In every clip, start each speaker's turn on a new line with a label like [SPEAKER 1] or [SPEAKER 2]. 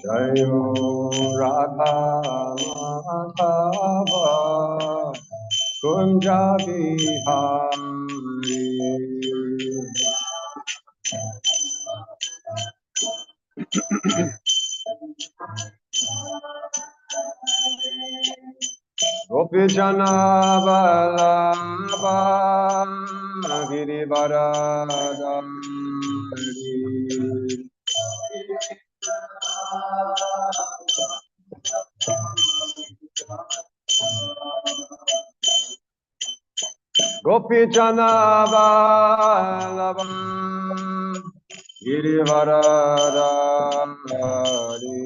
[SPEAKER 1] Jayo Radha Madhava Kunja Bihari. Gopi Jana Vallabha Girivaradari. Gopi Jana Vallabha Girivaradari.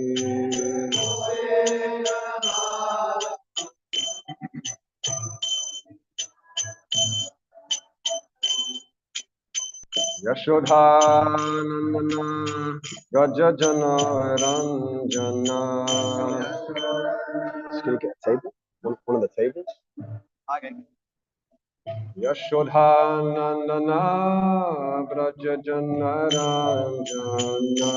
[SPEAKER 1] Yashodhanandana Rajajana Ranjana. Can you get a table? One of the tables? Okay. Yashodhanandana Rajajana Ranjana.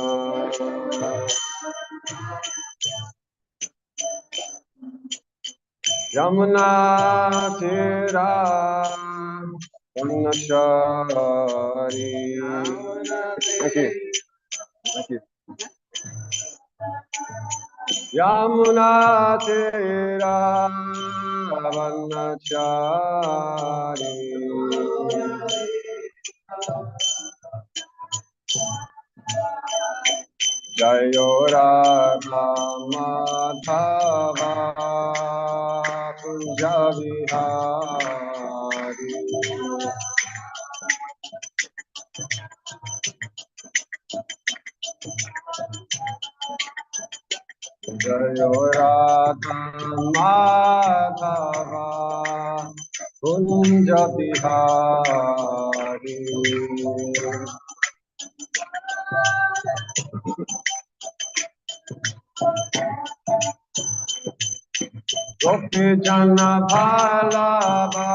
[SPEAKER 1] Yamuna Tira Vanashari. Thank you. Thank you. Yamuna Tira Vanachari. Jayo Radha Madhava Kunja Vihari. Jayo Radha Madhava Kunja Bihari. Gopi Jana Vallabha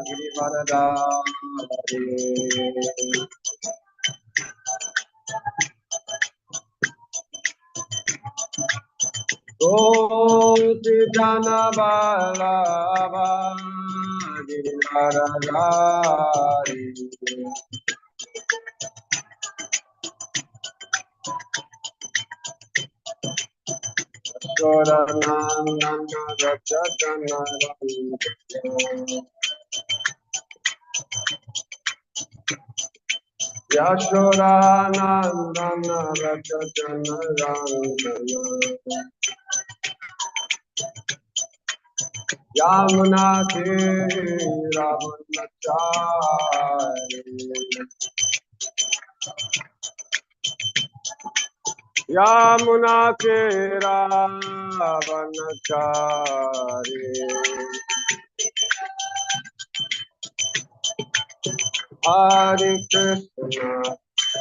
[SPEAKER 1] Girivaradari. Gopi Jana Vallabha Girivaradari. Yashodanandana Rajajana Ranjana. Yashodanandana Rajajana Ranjana. Yamuna Tira Vanachari. Yamuna Tira Vanachari. Hare Krishna,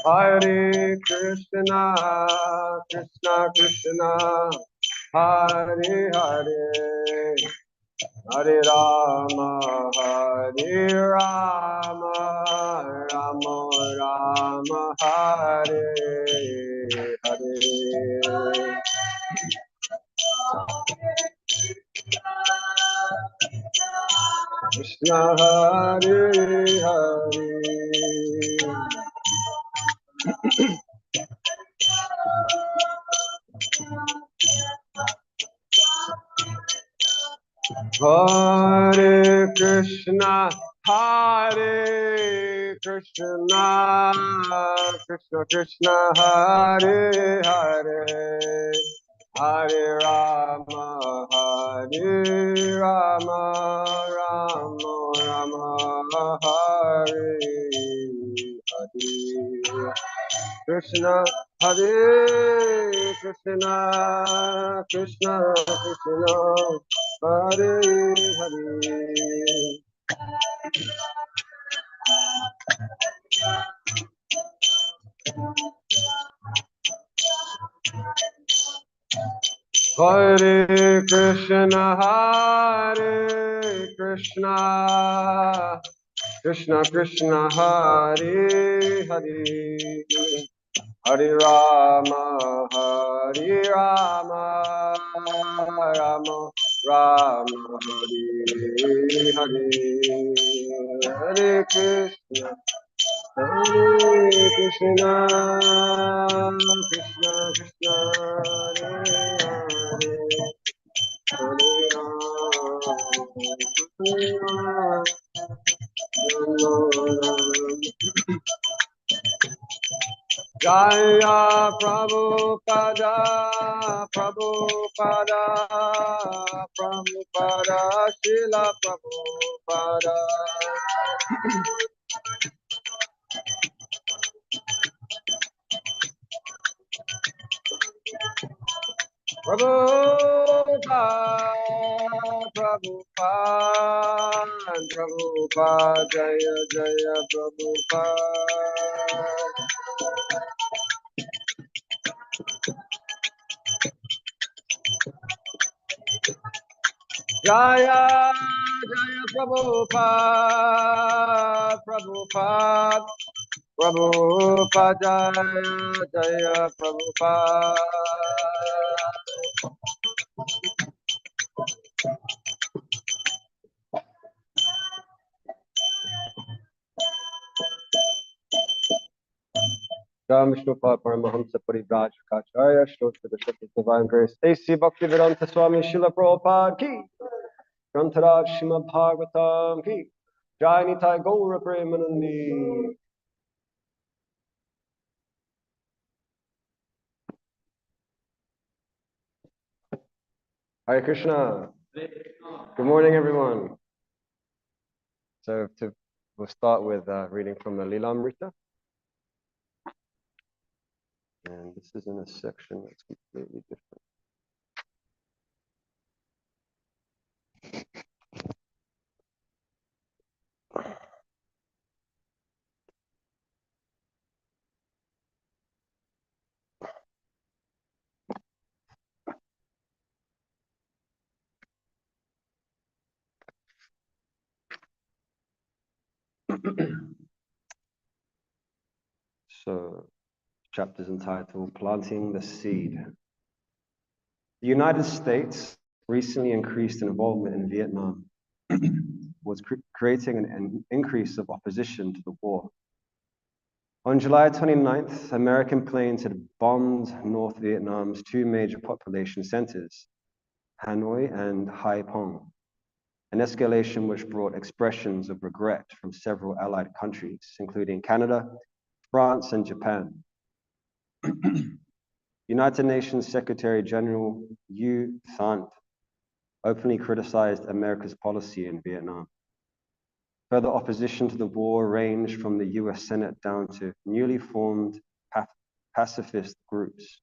[SPEAKER 1] Hare Krishna, Krishna Krishna, Hare Hare, Hare Rama, Hare Rama, Rama Rama, Hare Hare. Krishna Hare Hare. Hare Krishna, Hare Krishna, Krishna Krishna, Hare Hare, Hare Rama, Hare Rama, Rama Rama, Hare Hare. Krishna, Hare Krishna, Krishna Krishna, Hare Hare. Hare Krishna, Hare Krishna, Krishna Krishna Hare Hare, Hare Rama Rama Rama Hare Hare, Hare Krishna Krishna Krishna Hare Hare, Hare Rama Jaya Prabhupada, Prabhupada, Prabhupada, Srila Prabhupada. Prabhupada, Prabhupada, Prabhupada, Jaya Jaya Prabhupada. Jaya Jaya Prabhupada, Prabhupada, Prabhupada, Jaya Jaya Prabhupada. Ram Vishnupada Paramahamsa Parivraj Kacharya, Shloka the Shloka of Divine Grace, A.C. Bhaktivedanta Swami Srila Prabhupada Ki, Grantaraj Srimad Bhagavatam Ki, Jai Nitai Gaura Premanandi. Hare Krishna. Good morning, everyone. So we'll start with reading from the Lilamrita. And this is in a section that's completely different. So, chapter's entitled Planting the Seed. The United States recently increased involvement in Vietnam, was creating an increase of opposition to the war. On July 29th, American planes had bombed North Vietnam's two major population centers, Hanoi and Haiphong, an escalation which brought expressions of regret from several allied countries, including Canada, France, and Japan. United Nations Secretary General U Thant openly criticized America's policy in Vietnam. Further opposition to the war ranged from the US Senate down to newly formed pacifist groups,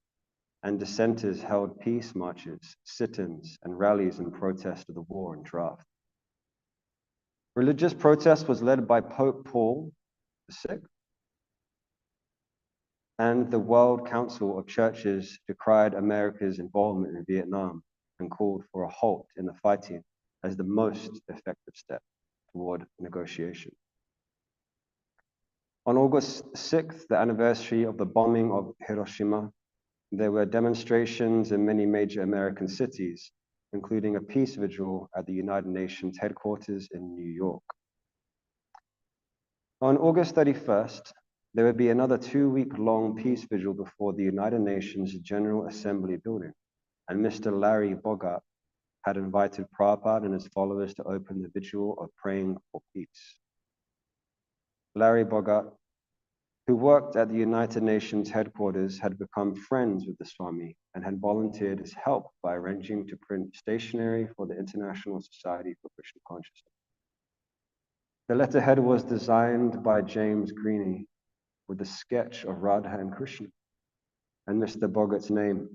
[SPEAKER 1] and dissenters held peace marches, sit-ins, and rallies in protest of the war and draft. Religious protest was led by Pope Paul VI, and the World Council of Churches decried America's involvement in Vietnam and called for a halt in the fighting as the most effective step toward negotiation. On August 6th, the anniversary of the bombing of Hiroshima, there were demonstrations in many major American cities, including a peace vigil at the United Nations headquarters in New York. On August 31st, there would be another 2-week-long peace vigil before the United Nations General Assembly building, and Mr. Larry Bogart had invited Prabhupada and his followers to open the vigil of praying for peace. Larry Bogart, who worked at the United Nations headquarters, had become friends with the Swami and had volunteered his help by arranging to print stationery for the International Society for Krishna Consciousness. The letterhead was designed by James Greene with a sketch of Radha and Krishna, and Mr. Bogart's name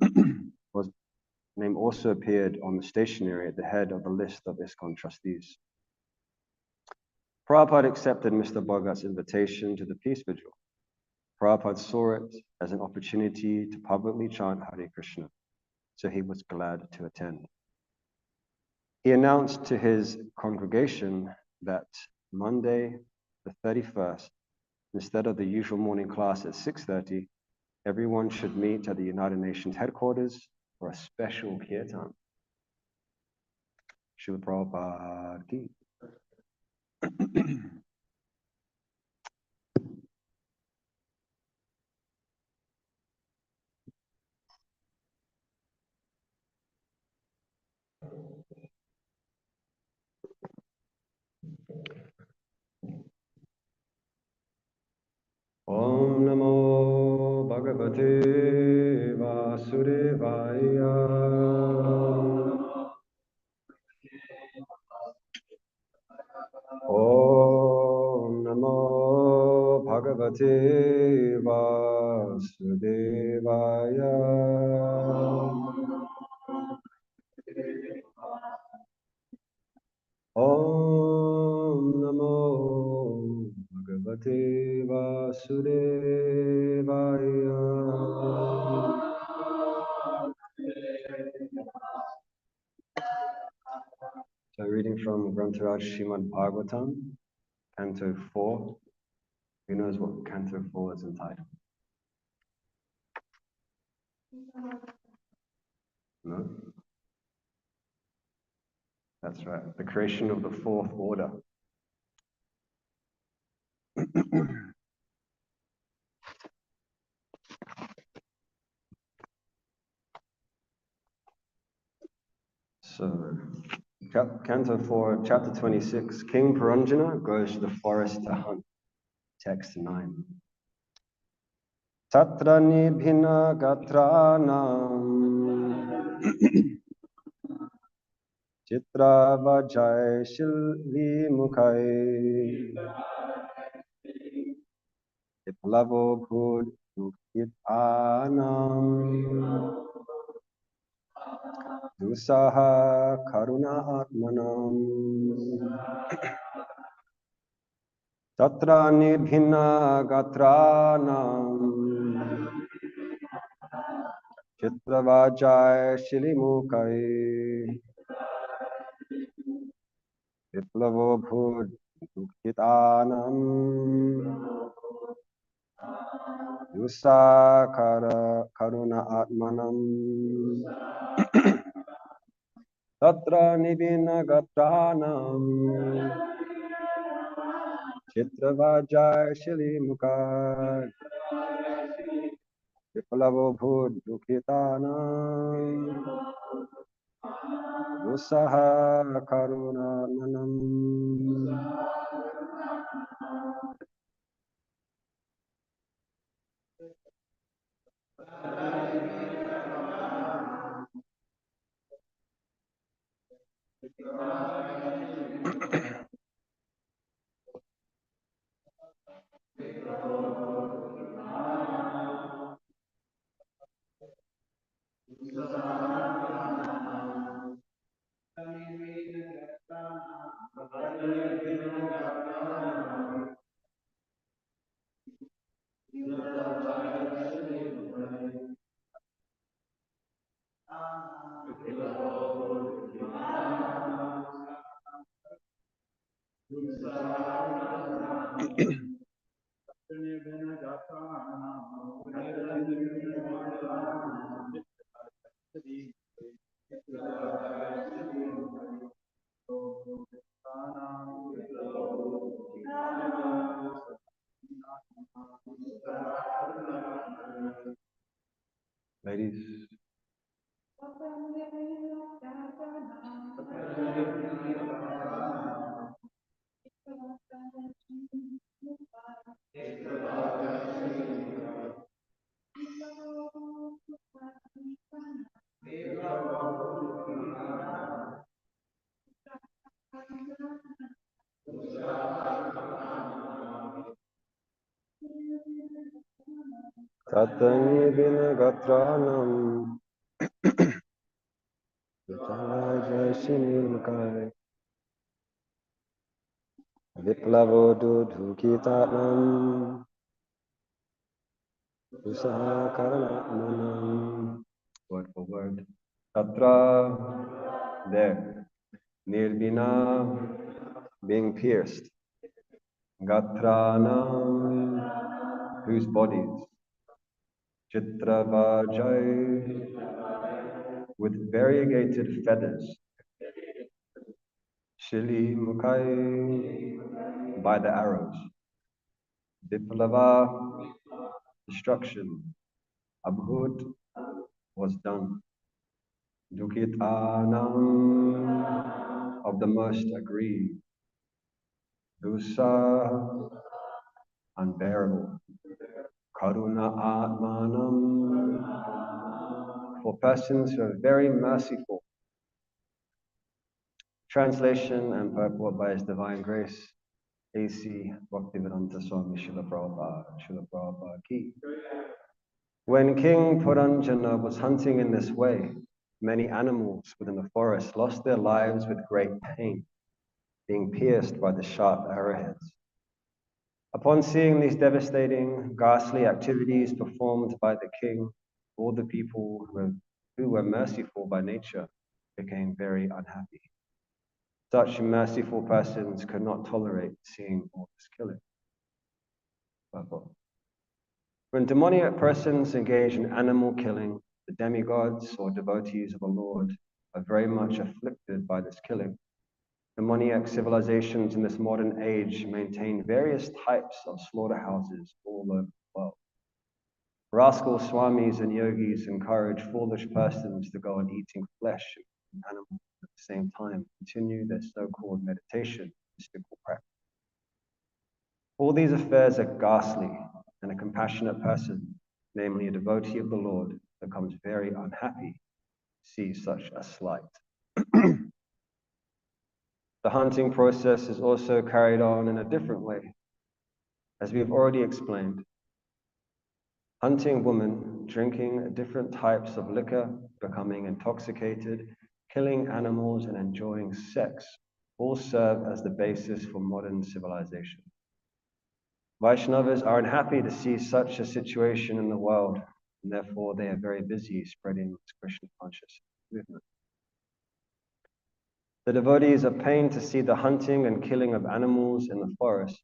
[SPEAKER 1] also appeared on the stationery at the head of the list of ISKCON trustees. Prabhupada accepted Mr. Bogart's invitation to the peace vigil. Prabhupada saw it as an opportunity to publicly chant Hare Krishna, so he was glad to attend. He announced to his congregation that Monday, the 31st, instead of the usual morning class at 6:30, everyone should meet at the United Nations headquarters for a special kirtan. Srila Prabhupada ki. Om Namo Bhagavate Vasudevaya. Om Namo Bhagavate Vasudevaya. Om Namo Bhagavate Vasudevaya. So reading from Grantaraj Srimad Bhagavatam, Canto 4. Who knows what Canto 4 is entitled? No? That's right. The creation of the fourth order. So, Canto 4, Chapter 26, King Puranjana goes to the forest to hunt. Text 9. Tatra nibhina gatranam chitra vajay shilvi mukhai iplavo bhud dukit anam dusaha karuna atmanam tatra nibhina gatranam Chitravajay Shilimukai Viplavo Bhud Dukhitanam Yusakara Karuna Atmanam Tatra Nibina Gatranam Chitravajay Shilimukai Viplavo Bhud Dukhitanam Usaha Karuna Manam. Ladies. Tatani bina gatranam Jashinimukai Viplavo Dudhukitatnam Usaha Karanatmanam. Word for word. Tatra, there. Nirbina, being pierced. Gatranam, whose bodies, Chitravajai, with variegated feathers, Shili Mukai, by the arrows, Viplava, destruction, Abhut, was done, Dukitanam, of the most aggrieved, Dusa, unbearable, Karuna Atmanam, for persons who are very merciful. Translation and purport by His Divine Grace, A.C. Bhaktivedanta Swami Srila Prabhupada Ki. When King Puranjana was hunting in this way, many animals within the forest lost their lives with great pain, being pierced by the sharp arrowheads. Upon seeing these devastating, ghastly activities performed by the king, all the people who were merciful by nature became very unhappy. Such merciful persons could not tolerate seeing all this killing. When demoniac persons engage in animal killing, the demigods or devotees of the Lord are very much afflicted by this killing. Demoniac civilizations in this modern age maintain various types of slaughterhouses all over the world. Rascal swamis and yogis encourage foolish persons to go on eating flesh and animals at the same time, continue their so-called meditation, mystical practice. All these affairs are ghastly, and a compassionate person, namely a devotee of the Lord, becomes very unhappy to see such a slight. The hunting process is also carried on in a different way. As we have already explained, hunting women, drinking different types of liquor, becoming intoxicated, killing animals, and enjoying sex all serve as the basis for modern civilization. Vaishnavas are unhappy to see such a situation in the world, and therefore they are very busy spreading this Krishna conscious movement. The devotees are pained to see the hunting and killing of animals in the forest,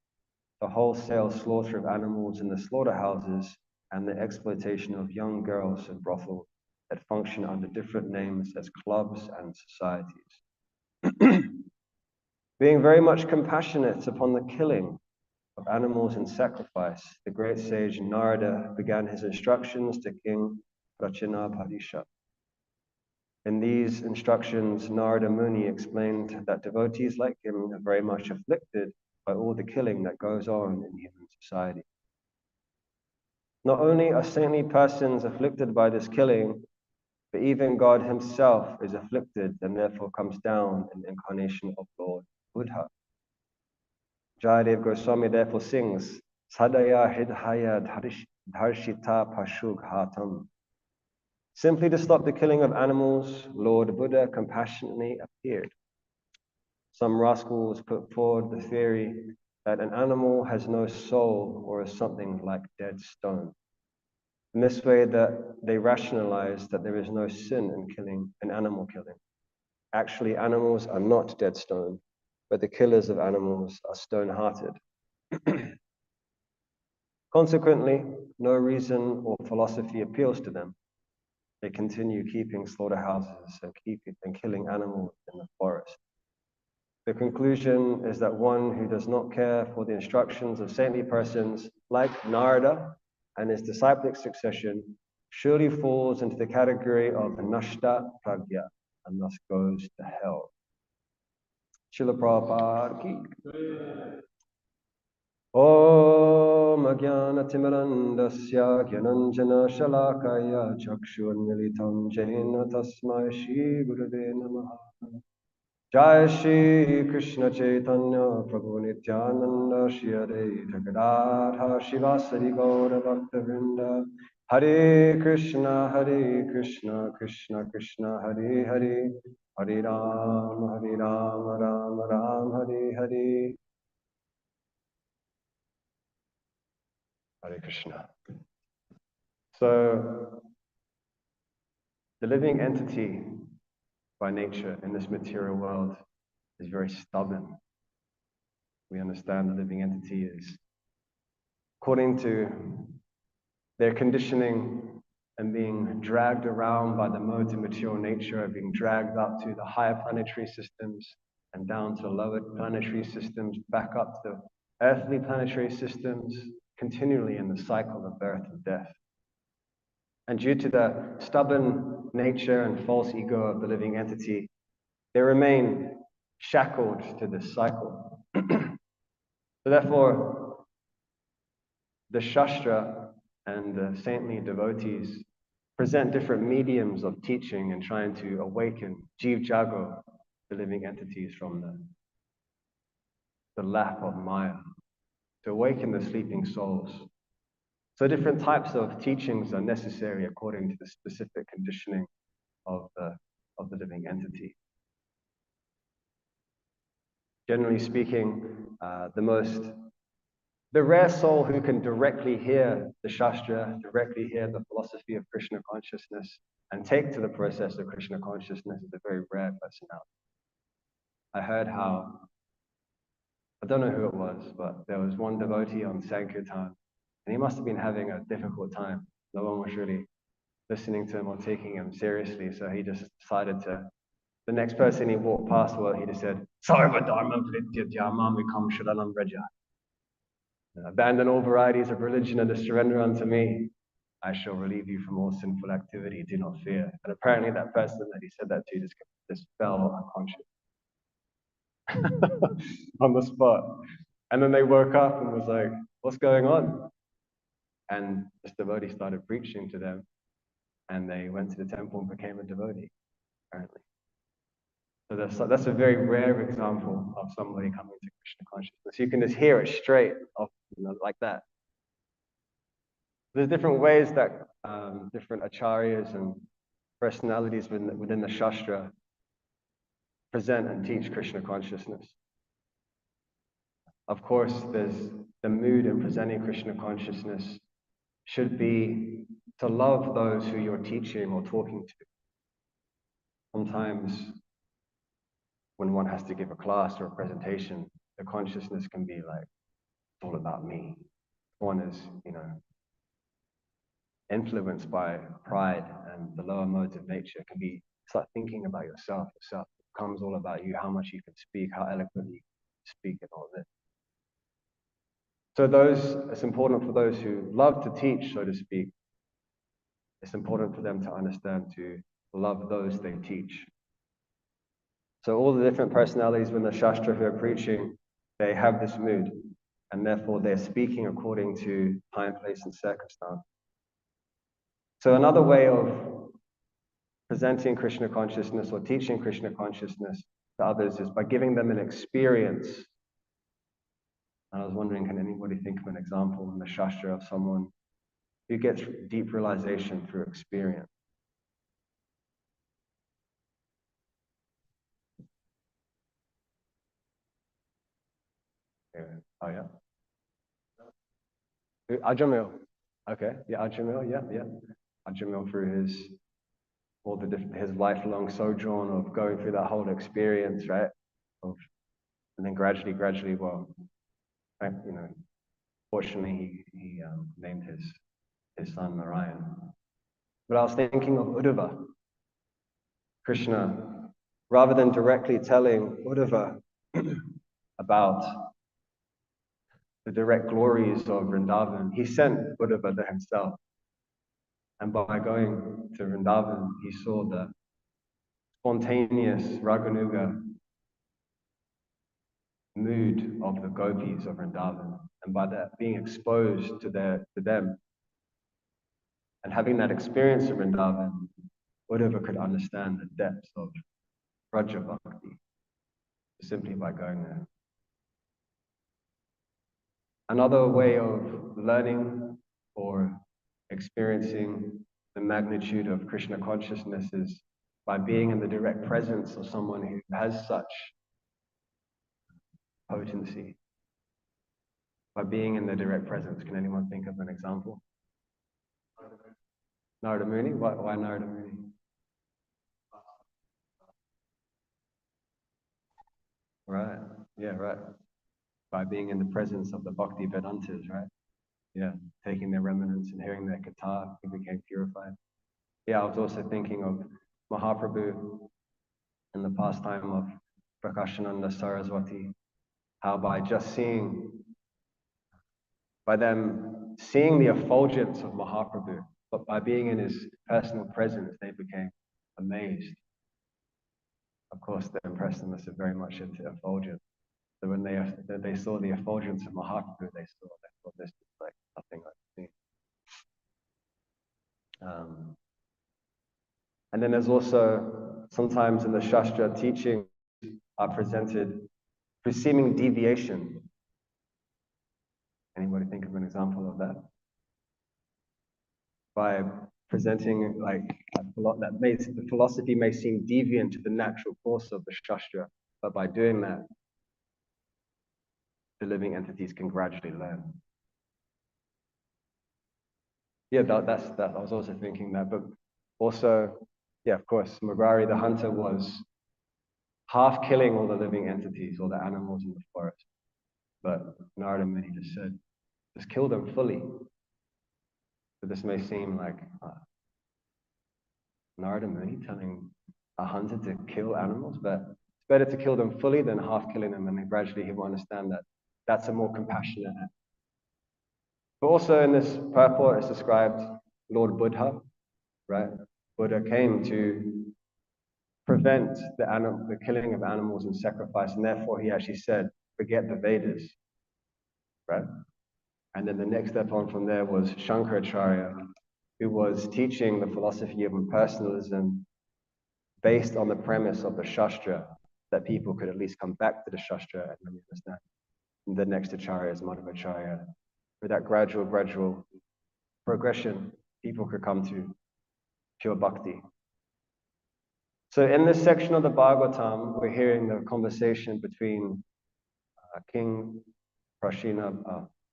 [SPEAKER 1] the wholesale slaughter of animals in the slaughterhouses, and the exploitation of young girls in brothels that function under different names as clubs and societies. Being very much compassionate upon the killing of animals in sacrifice, the great sage Narada began his instructions to King Prachinaparisha. In these instructions, Narada Muni explained that devotees like him are very much afflicted by all the killing that goes on in human society. Not only are saintly persons afflicted by this killing, but even God himself is afflicted and therefore comes down in the incarnation of Lord Buddha. Jayadev Goswami therefore sings, Sadaya Hridhaya Dharshita Pashug Hatam. Simply to stop the killing of animals, Lord Buddha compassionately appeared. Some rascals put forward the theory that an animal has no soul or is something like dead stone. In this way, that they rationalize that there is no sin in animal killing. Actually, animals are not dead stone, but the killers of animals are stone-hearted. Consequently, no reason or philosophy appeals to them. They continue keeping slaughterhouses and killing animals in the forest. The conclusion is that one who does not care for the instructions of saintly persons like Narada and his disciplic succession surely falls into the category of Nashta Pragya and thus goes to hell. Srila Prabhupada Ki. Om Ajnanatimrandasya Gyananjana Shalakaya Chakshurmilitam Jena Tasmai Shri Gurave Namaha. Jai Shri Krishna Chaitanya Prabhu Nityananda Shri Advaita Gadadha Shivasari Gaura Bhakta Vrinda. Hare Krishna Krishna Krishna Hare Hare, Hare Ram Ram Ram Hare Hare. Hare Krishna. So, the living entity by nature in this material world is very stubborn. We understand the living entity is, according to their conditioning and being dragged around by the modes of material nature, being dragged up to the higher planetary systems and down to the lower planetary systems, back up to the earthly planetary systems, continually in the cycle of birth and death. And due to the stubborn nature and false ego of the living entity, they remain shackled to this cycle. So therefore, the Shastra and the saintly devotees present different mediums of teaching and trying to awaken Jiv Jago, the living entities, from the lap of Maya, to awaken the sleeping souls. So different types of teachings are necessary according to the specific conditioning of the living entity. Generally speaking, the rare soul who can directly hear the Shastra, directly hear the philosophy of Krishna consciousness, and take to the process of Krishna consciousness is a very rare personality. I heard how, I don't know who it was, but there was one devotee on Sankirtan, and he must have been having a difficult time. No one was really listening to him or taking him seriously, so he just decided to, the next person he walked past, well, he just said, Sarva Dharma Vrityatya Vikam Sharanam Vraja. Abandon all varieties of religion and surrender unto me. I shall relieve you from all sinful activity. Do not fear. And apparently that person that he said that to just fell unconscious on the spot. And then they woke up and was like, what's going on? And this devotee started preaching to them. And they went to the temple and became a devotee, apparently. So that's a very rare example of somebody coming to Krishna consciousness. You can just hear it straight off, like that. There's different ways that different acharyas and personalities within the Shastra present and teach Krishna consciousness. Of course, there's the mood in presenting Krishna consciousness should be to love those who you're teaching or talking to. Sometimes when one has to give a class or a presentation, the consciousness can be like, it's all about me. One is, influenced by pride and the lower modes of nature, can be start thinking about yourself. Yourself becomes all about you, how much you can speak, how eloquently you can speak, and all this. So it's important for those who love to teach, so to speak. It's important for them to understand to love those they teach. So all the different personalities within the Shastra who are preaching, they have this mood, and therefore they're speaking according to time, place, and circumstance. So another way of presenting Krishna consciousness or teaching Krishna consciousness to others is by giving them an experience. And I was wondering, can anybody think of an example in the Shastra of someone who gets deep realization through experience? Oh, yeah. Ajamil. Okay, yeah, Ajamil, yeah. Ajamil through his lifelong sojourn of going through that whole experience, right? And then gradually, well, fortunately he named his son Narayan. But I was thinking of Uddhava. Krishna, rather than directly telling Uddhava about the direct glories of Vrindavan, he sent Uddhava there himself. And by going to Vrindavan, he saw the spontaneous Raganuga mood of the gopis of Vrindavan. And by that, being exposed to them and having that experience of Vrindavan, Uddhava could understand the depths of Raja Bhakti simply by going there. Another way of learning or experiencing the magnitude of Krishna consciousness is by being in the direct presence of someone who has such potency. By being in the direct presence, can anyone think of an example? Narada Muni? Why Narada Muni? Right. Yeah, right. by being in the presence of the Bhakti Vedantas, right? Yeah, taking their remnants and hearing their katha, he became purified. Yeah, I was also thinking of Mahaprabhu and the pastime of Prakashananda Saraswati, how by them seeing the effulgence of Mahaprabhu, but by being in his personal presence, they became amazed. Of course, the impressionists are very much into effulgence. So when they saw the effulgence of Mahaprabhu, they thought this is like nothing I've seen. And then there's also sometimes in the Shastra teachings are presented through seeming deviation. Anybody think of an example of that? By presenting like the philosophy may seem deviant to the natural course of the Shastra, but by doing that, the living entities can gradually learn. Yeah, that's that. I was also thinking that, but also, yeah, of course, Murari the hunter was half killing all the living entities, all the animals in the forest. But Narada Muni just said, just kill them fully. So this may seem like Narada Muni telling a hunter to kill animals, but it's better to kill them fully than half killing them, and then gradually he will understand that that's a more compassionate act. But also in this purport is described Lord Buddha, right? Buddha came to prevent the killing of animals and sacrifice, and therefore he actually said, forget the Vedas, right? And then the next step on from there was Shankaracharya, who was teaching the philosophy of impersonalism based on the premise of the Shastra, that people could at least come back to the Shastra and really understand. And the next Acharya is Madhvacharya. With that gradual progression, people could come to pure bhakti. So in this section of the Bhagavatam, we're hearing the conversation between King Prashina,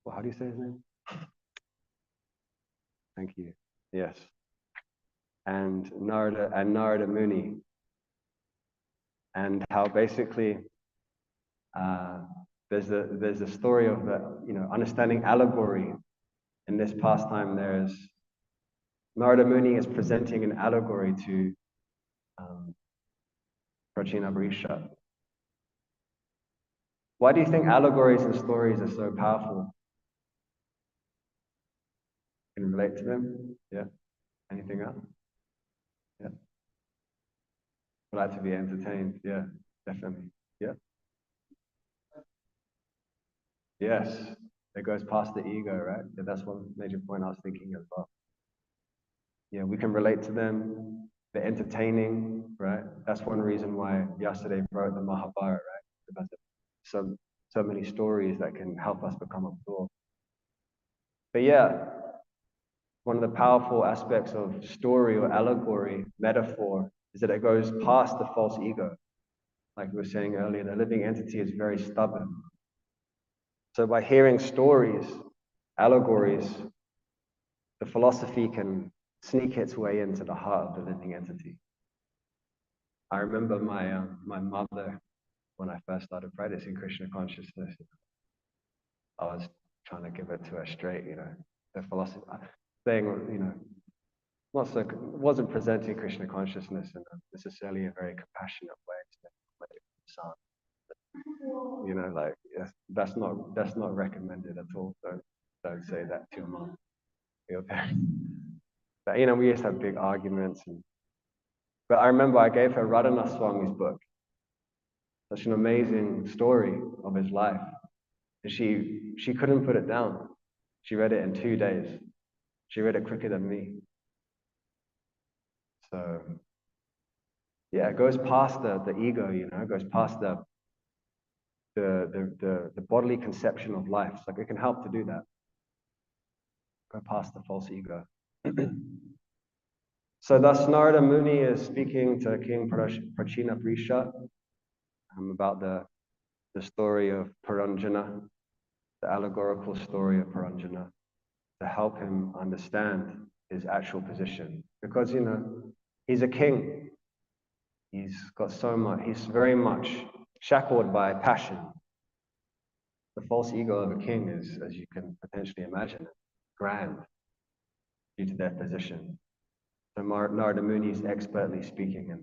[SPEAKER 1] how do you say his name? Thank you. Yes. And Narada Muni. And how basically there's a story of understanding allegory. In this pastime, there's Narada Muni is presenting an allegory to Prachina Brisha. Why do you think allegories and stories are so powerful? Can you relate to them? Yeah. Anything else? Yeah. I'd like to be entertained. Yeah, definitely. Yeah. Yes. It goes past the ego, right? Yeah, that's one major point I was thinking as well. Yeah, we can relate to them. They're entertaining, right? That's one reason why Vyasadeva wrote the Mahabharata, right? Because of so many stories that can help us become absorbed. But yeah, one of the powerful aspects of story or allegory, metaphor, is that it goes past the false ego. Like we were saying earlier, the living entity is very stubborn. So by hearing stories, allegories, the philosophy can sneak its way into the heart of the living entity. I remember my mother, when I first started practicing Krishna consciousness, I was trying to give it to her straight, the philosophy, saying, wasn't presenting Krishna consciousness in necessarily a very compassionate way. That's not recommended at all. Don't say that to your mom, your parents. But we used to have big arguments. But I remember I gave her Radhanath Swami's book. Such an amazing story of his life. And she couldn't put it down. She read it in 2 days. She read it quicker than me. So yeah, it goes past the ego, it goes past the bodily conception of life. So it can help to do that. Go past the false ego. So thus Narada Muni is speaking to King Prachina Brisha about the story of Paranjana, the allegorical story of Paranjana, to help him understand his actual position. Because, he's a king. He's got so much, he's very much shackled by passion. the false ego of a king is, as you can potentially imagine, grand due to their position. So Narada Muni is expertly speaking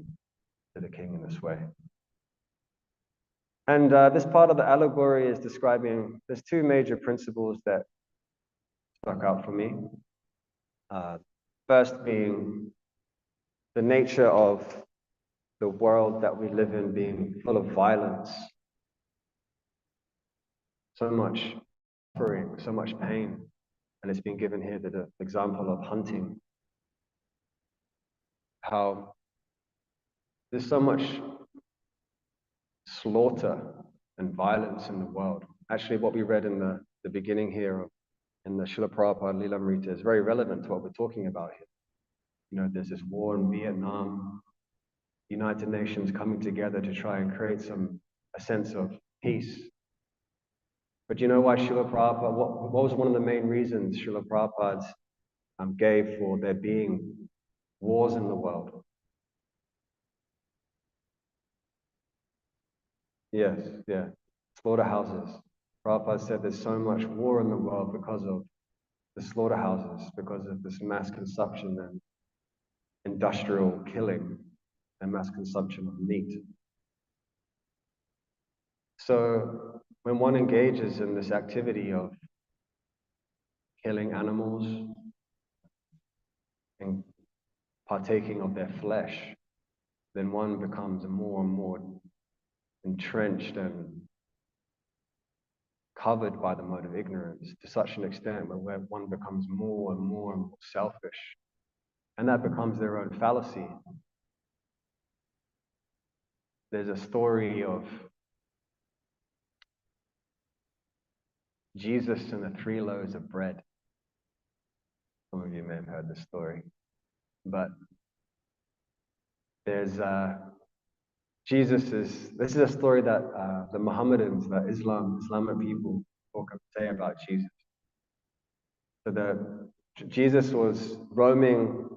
[SPEAKER 1] to the king in this way. And this part of the allegory is describing, there's two major principles that stuck out for me. First being the nature of the world that we live in being full of violence, so much suffering, so much pain. And it's been given here the example of hunting. How there's so much slaughter and violence in the world. Actually, what we read in the beginning here in the Srila Prabhupada Lilamrita is very relevant to what we're talking about here. You know, there's this war in Vietnam, United Nations coming together to try and create a sense of peace. But you know why Srila Prabhupada, what was one of the main reasons Srila Prabhupada gave for there being wars in the world? Yes, yeah, slaughterhouses. Prabhupada said there's so much war in the world because of the slaughterhouses, because of this mass consumption and industrial killing and mass consumption of meat. So when one engages in this activity of killing animals and partaking of their flesh, then one becomes more and more entrenched and covered by the mode of ignorance to such an extent where one becomes more and more and more selfish. And that becomes their own fallacy. There's a story of Jesus and the 3 loaves of bread. Some of you may have heard this story. But there's this is a story that the Mohammedans, the Islamic people say about Jesus. So Jesus was roaming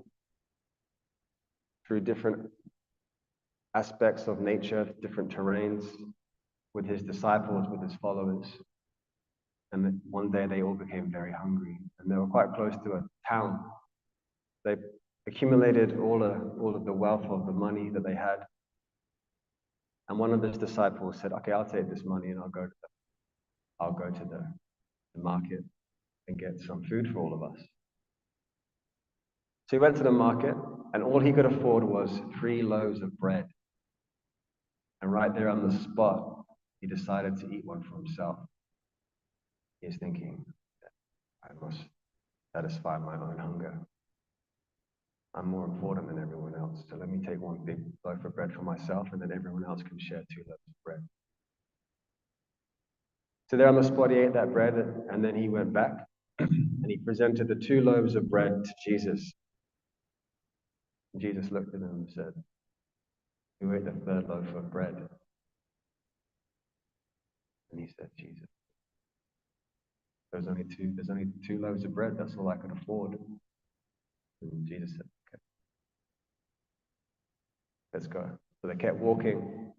[SPEAKER 1] through different aspects of nature, different terrains, with his disciples, with his followers. And then one day they all became very hungry, and they were quite close to a town. They accumulated all of the wealth of the money that they had. And one of his disciples said, "Okay, I'll take this money and I'll go to the market and get some food for all of us." So he went to the market, and all he could afford was 3 loaves of bread. And right there on the spot, he decided to eat one for himself. He's thinking, I must satisfy my own hunger. I'm more important than everyone else, so let me take one big loaf of bread for myself, and then everyone else can share 2 loaves of bread. So there on the spot, he ate that bread, and then he went back, and he presented the 2 loaves of bread to Jesus. And Jesus looked at him and said, "Who ate the 3rd loaf of bread?" And he said, "Jesus. There's only two loaves of bread. That's all I could afford." And Jesus said, "Okay, let's go." So they kept walking.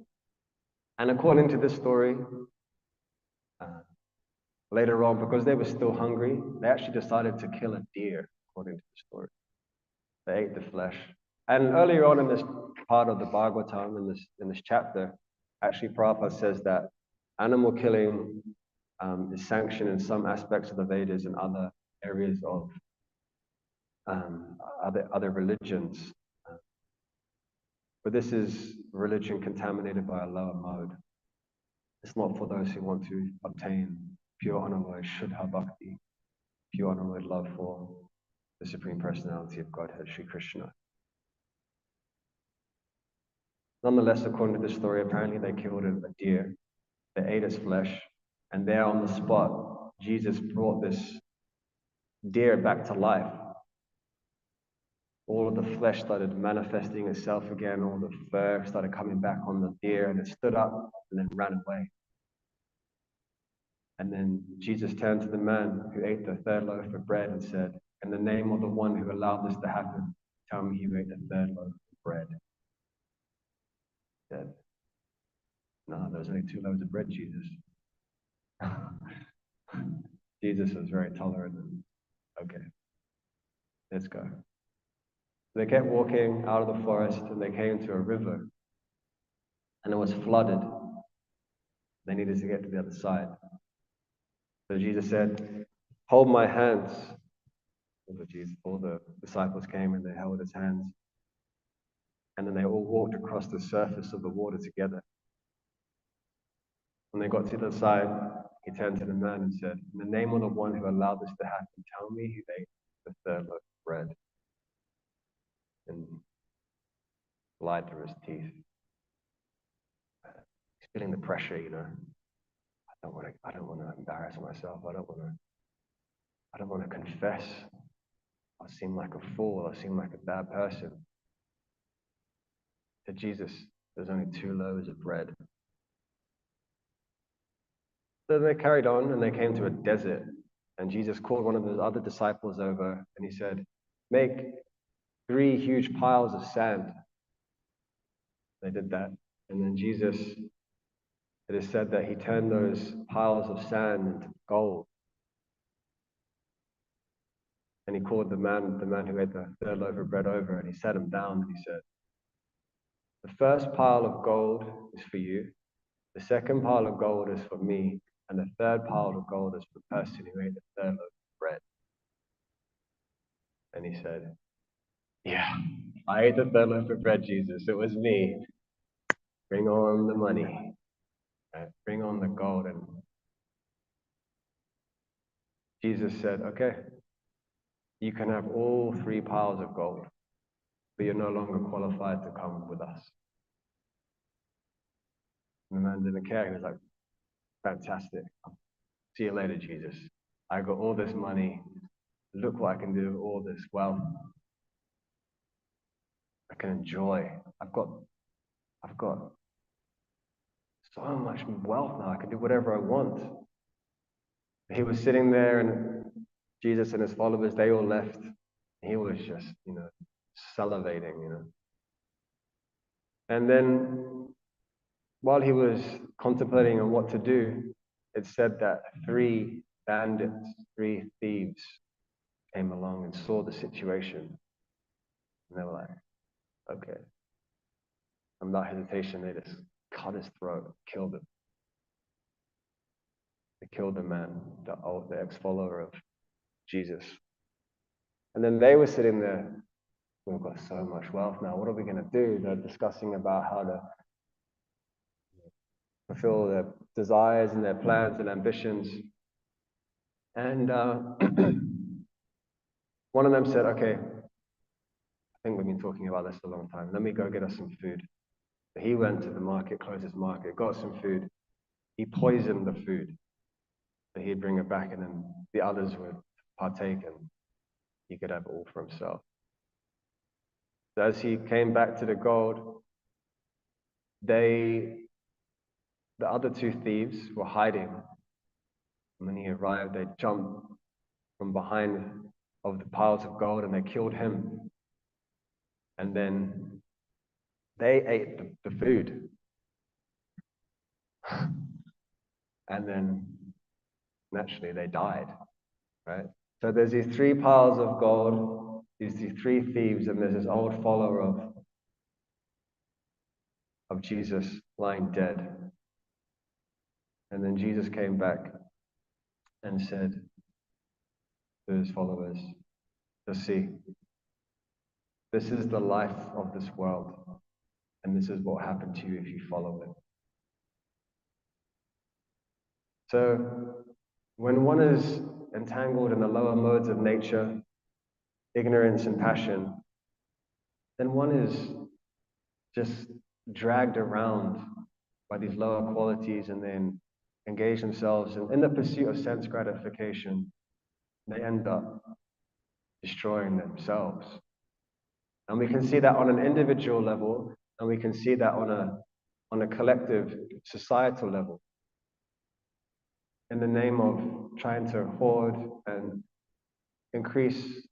[SPEAKER 1] And according to this story, later on, because they were still hungry, they actually decided to kill a deer, according to the story. They ate the flesh. And earlier on in this part of the Bhagavatam, in this chapter, actually Prabhupada says that animal killing is sanctioned in some aspects of the Vedas and other areas of other religions. But this is religion contaminated by a lower mode. It's not for those who want to obtain pure unalloyed Shuddha Bhakti, pure unalloyed love for the Supreme Personality of Godhead, Sri Krishna. Nonetheless, according to this story, apparently they killed a deer, they ate its flesh, and there on the spot, Jesus brought this deer back to life. All of the flesh started manifesting itself again, all the fur started coming back on the deer, and it stood up and then ran away. And then Jesus turned to the man who ate the 3rd loaf of bread and said, "In the name of the one who allowed this to happen, tell me who ate the 3rd loaf of bread." He said, "No, there's only 2 loaves of bread, Jesus." Jesus was very tolerant. Okay, let's go. They kept walking out of the forest and they came to a river and it was flooded. They needed to get to the other side. So Jesus said, hold my hands. All the disciples came and they held his hands. And then they all walked across the surface of the water together. When they got to the side, he turned to the man and said, in the name of the one who allowed this to happen, tell me who ate the third loaf of bread. And lied through his teeth. He's feeling the pressure, I don't want to embarrass myself. I don't want to confess. I seem like a fool. I seem like a bad person. To Jesus, there's only 2 loaves of bread. So they carried on and they came to a desert. And Jesus called one of his other disciples over and he said, make 3 huge piles of sand. They did that. And then Jesus, it is said that he turned those piles of sand into gold. And he called the man who ate the third loaf of bread over and he sat him down and he said, the first pile of gold is for you. The second pile of gold is for me. And the third pile of gold is for the person who ate the third loaf of bread. And he said, yeah, I ate the third loaf of bread, Jesus. It was me. Bring on the money. Right? Bring on the gold. And Jesus said, okay, you can have all 3 piles of gold, but you're no longer qualified to come with us. And the man didn't care. He was like, fantastic. See you later, Jesus. I got all this money. Look what I can do with all this wealth. I can enjoy. I've got so much wealth now. I can do whatever I want. He was sitting there and Jesus and his followers, they all left. He was just, salivating, And then while he was contemplating on what to do, it said that 3 bandits, 3 thieves came along and saw the situation. And they were like, okay. And without hesitation, they just cut his throat, killed him. They killed the man, the ex-follower of Jesus. And then they were sitting there, we've got so much wealth now, what are we going to do? They're discussing about how to fulfill their desires and their plans and ambitions. And one of them said, okay, I think we've been talking about this a long time. Let me go get us some food. So he went to the market, closest market, got some food. He poisoned the food. So he'd bring it back and then the others would partake and he could have it all for himself. So as he came back to the gold, the other 2 thieves were hiding. And when he arrived, they jumped from behind of the piles of gold and they killed him. And then they ate the food. And then naturally they died, right? So there's these 3 piles of gold, these 3 thieves, and there's this old follower of Jesus lying dead. And then Jesus came back and said to his followers, just see, this is the life of this world, and this is what happened to you if you follow it. So when one is entangled in the lower modes of nature, ignorance and passion, then one is just dragged around by these lower qualities and then engage themselves in the pursuit of sense gratification. They end up destroying themselves. And we can see that on an individual level, and we can see that on a collective societal level. In the name of trying to hoard and increase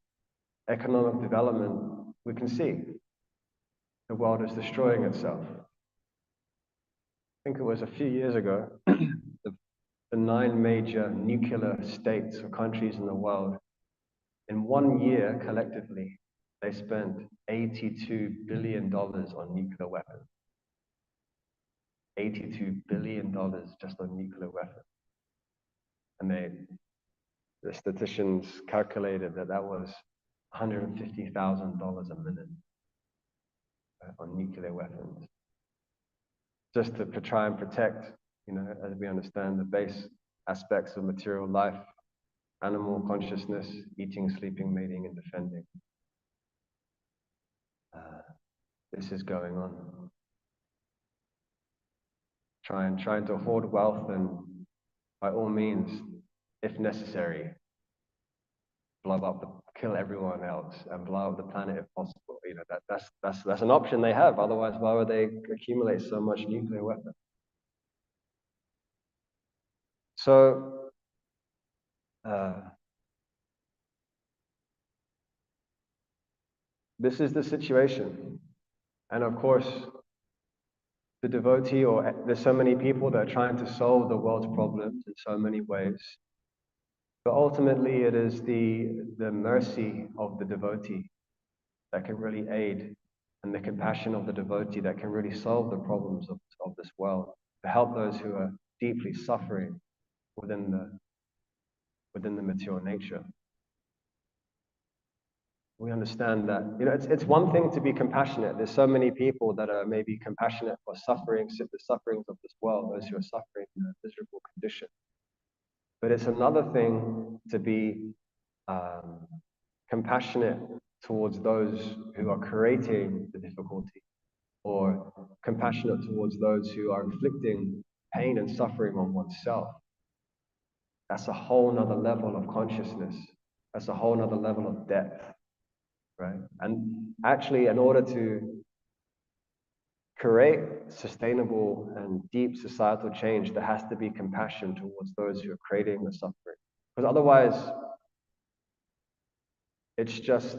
[SPEAKER 1] economic development, we can see the world is destroying itself. I think it was a few years ago, the the 9 major nuclear states or countries in the world, in 1 year collectively, they spent $82 billion on nuclear weapons. $82 billion just on nuclear weapons. And the statisticians calculated that was $150,000 a minute on nuclear weapons. Just to try and protect, as we understand, the base aspects of material life, animal consciousness, eating, sleeping, mating, and defending. This is going on. Trying to hoard wealth and, by all means, if necessary, kill everyone else and blow up the planet if possible. That's an option they have. Otherwise, why would they accumulate so much nuclear weapons? So, this is the situation. And of course, the devotee, or there's so many people that are trying to solve the world's problems in so many ways. But ultimately, it is the mercy of the devotee that can really aid, and the compassion of the devotee that can really solve the problems of this world, to help those who are deeply suffering within the material nature. We understand that, it's one thing to be compassionate. There's so many people that are maybe compassionate for the sufferings of this world, those who are suffering in a miserable condition. But it's another thing to be compassionate towards those who are creating the difficulty, or compassionate towards those who are inflicting pain and suffering on oneself. That's a whole nother level of consciousness. That's a whole nother level of depth, right? And actually, in order to create sustainable and deep societal change, there has to be compassion towards those who are creating the suffering. Because otherwise, it's just,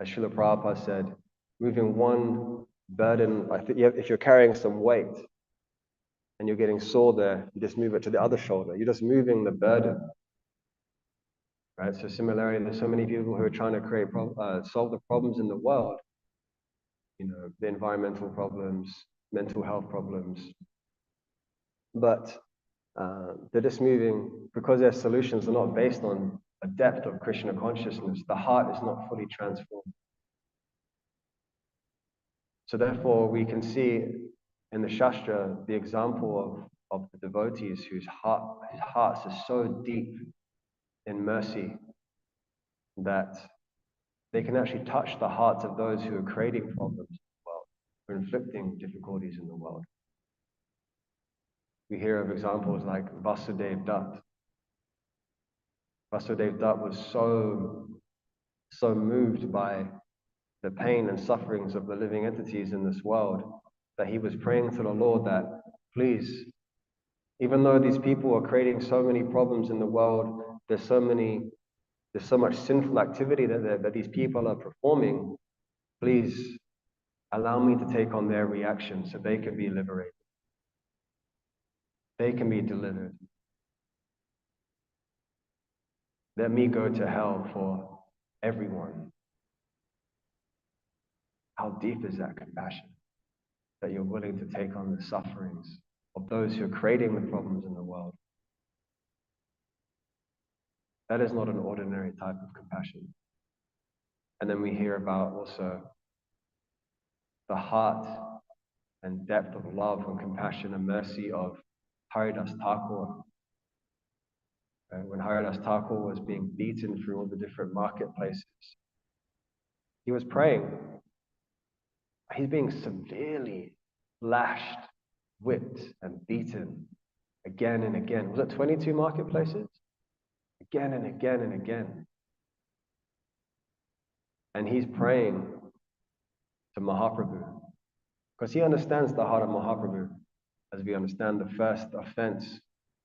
[SPEAKER 1] as Srila Prabhupada said, moving one burden. If you're carrying some weight and you're getting sore there, you just move it to the other shoulder. You're just moving the burden, right? So similarly, there's so many people who are trying to solve the problems in the world. The environmental problems, mental health problems. But they're just moving, because their solutions are not based on a depth of Krishna consciousness. The heart is not fully transformed. So therefore, we can see in the Shastra the example of the devotees whose hearts are so deep in mercy that they can actually touch the hearts of those who are creating problems in the world, who are inflicting difficulties in the world. We hear of examples like Vasudev Dutt. Vasudev Dutt was so moved by the pain and sufferings of the living entities in this world that he was praying to the Lord that, please, even though these people are creating so many problems in the world, there's so much sinful activity that these people are performing, please allow me to take on their reaction so they can be liberated. They can be delivered. Let me go to hell for everyone. How deep is that compassion? That you're willing to take on the sufferings of those who are creating the problems in the world. That is not an ordinary type of compassion. And then we hear about also the heart and depth of love and compassion and mercy of Haridas Thakur. When Haridas Thakur was being beaten through all the different marketplaces, he was praying. He's being severely lashed, whipped, and beaten again and again. Was it 22 marketplaces? Again and again and again. And he's praying to Mahaprabhu, because he understands the heart of Mahaprabhu. As we understand, the first offense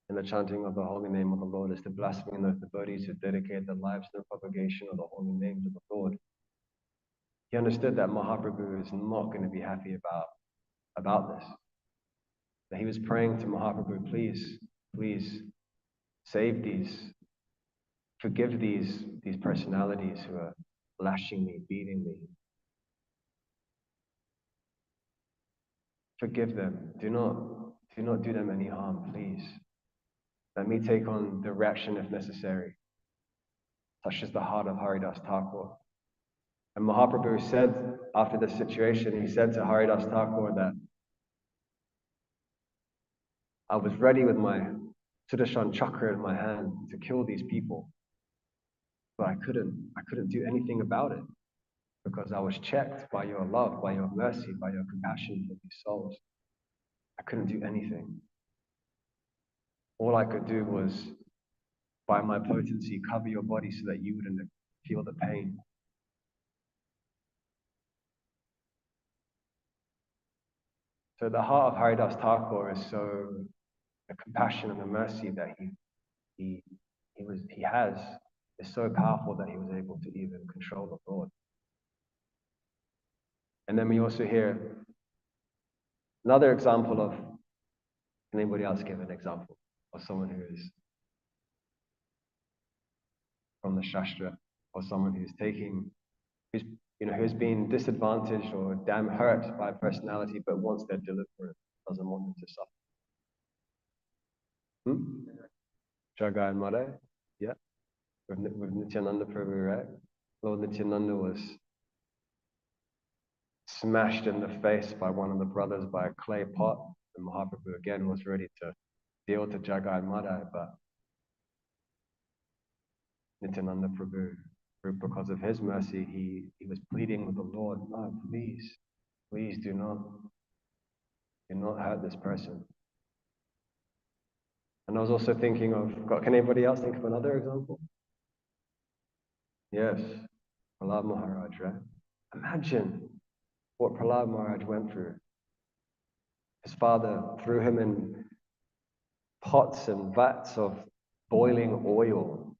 [SPEAKER 1] in the chanting of the holy name of the Lord is to blaspheme those devotees who dedicate their lives to the propagation of the holy names of the Lord. He understood that Mahaprabhu is not going to be happy about this. that he was praying to Mahaprabhu, please, please save forgive these personalities who are lashing me, beating me. Forgive them. Do not do them any harm, please. Let me take on direction if necessary. Such is the heart of Haridas Thakur. And Mahaprabhu said, after this situation, he said to Haridas Thakur that I was ready with my Sudarshan Chakra in my hand to kill these people, but I couldn't do anything about it because I was checked by your love, by your mercy, by your compassion for these souls. I couldn't do anything. All I could do was, by my potency, cover your body so that you wouldn't feel the pain. So the heart of Haridas Thakur is so, the compassion and the mercy that he has is so powerful that he was able to even control the Lord. And then we also hear another example of, can anybody else give an example of someone who is from the Shastra, or someone who's been disadvantaged or damn hurt by personality, but wants their deliverance, doesn't want them to suffer? Jagai Mara, yeah, with Nityananda Prabhu, right? Lord Nityananda was smashed in the face by one of the brothers by a clay pot, and Mahaprabhu again was ready to deal to Jagai Mara, but Nityananda Prabhu, because of his mercy, he was pleading with the Lord, no, please do not hurt this person. And I was also thinking of, can anybody else think of another example? Yes, Prahlad Maharaj, right? Imagine what Prahlad Maharaj went through. His father threw him in pots and vats of boiling oil,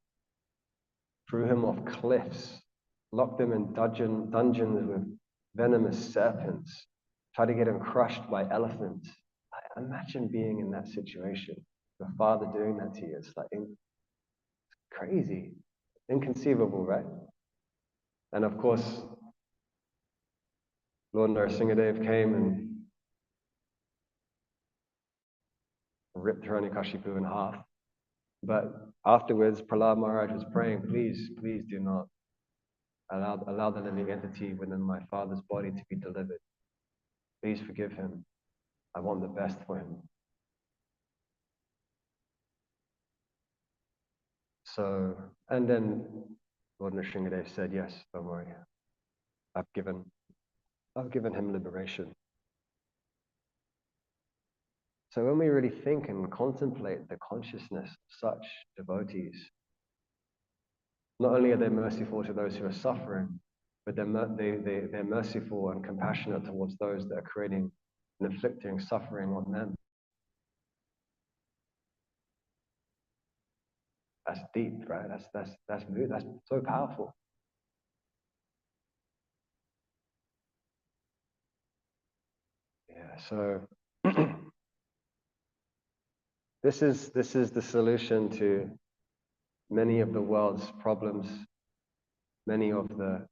[SPEAKER 1] threw him off cliffs, locked him in dungeons with venomous serpents, tried to get him crushed by elephants. Imagine being in that situation. Your father doing that to you. It's like crazy, inconceivable, right? And of course, Lord Narasimhadev came and ripped Hiranyakashipu in half. But afterwards, Prahlad Maharaj was praying, please do not allow the living entity within my father's body to be delivered. Please forgive him. I want the best for him. So, and then Lord Nrsimhadev said, yes, don't worry. I've given him liberation. So when we really think and contemplate the consciousness of such devotees, not only are they merciful to those who are suffering, but they're merciful and compassionate towards those that are creating and inflicting suffering on them. That's deep, right? That's so powerful. Yeah. So this is the solution to many of the world's problems, many of the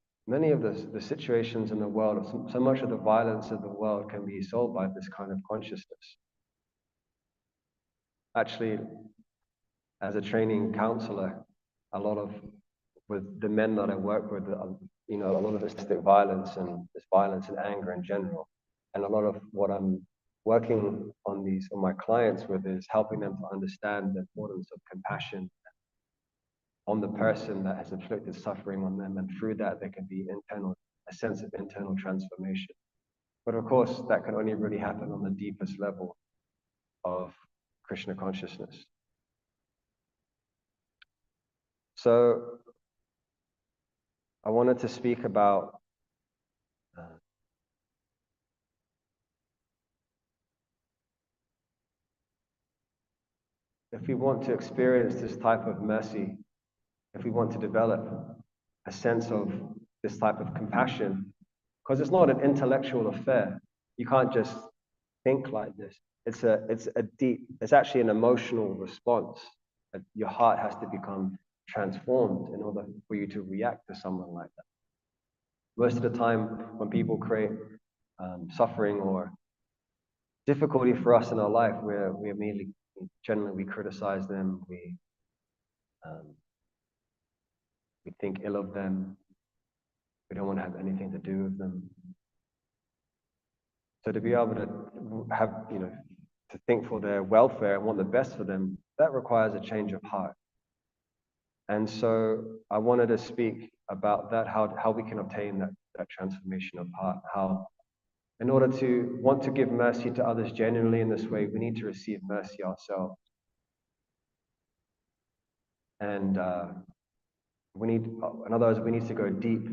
[SPEAKER 1] situations in the world. So much of the violence of the world can be solved by this kind of consciousness. Actually, as a training counselor, with the men that I work with, a lot of domestic violence and this violence and anger in general, and a lot of what I'm working on my clients with is helping them to understand the importance of compassion on the person that has inflicted suffering on them, and through that there can be a sense of internal transformation. But of course, that can only really happen on the deepest level of Krishna consciousness. So I wanted to speak about if we want to experience this type of mercy, if we want to develop a sense of this type of compassion, because it's not an intellectual affair. You can't just think like this. it's actually an emotional response. Your heart has to become transformed in order for you to react to someone like that. Most of the time, when people create suffering or difficulty for us in our life, we immediately, generally, we criticize them, we think ill of them, we don't want to have anything to do with them. So to be able to have, to think for their welfare and want the best for them, that requires a change of heart. And so I wanted to speak about that, how we can obtain that transformation of heart, how in order to want to give mercy to others genuinely in this way, we need to receive mercy ourselves. And in other words, we need to go deep.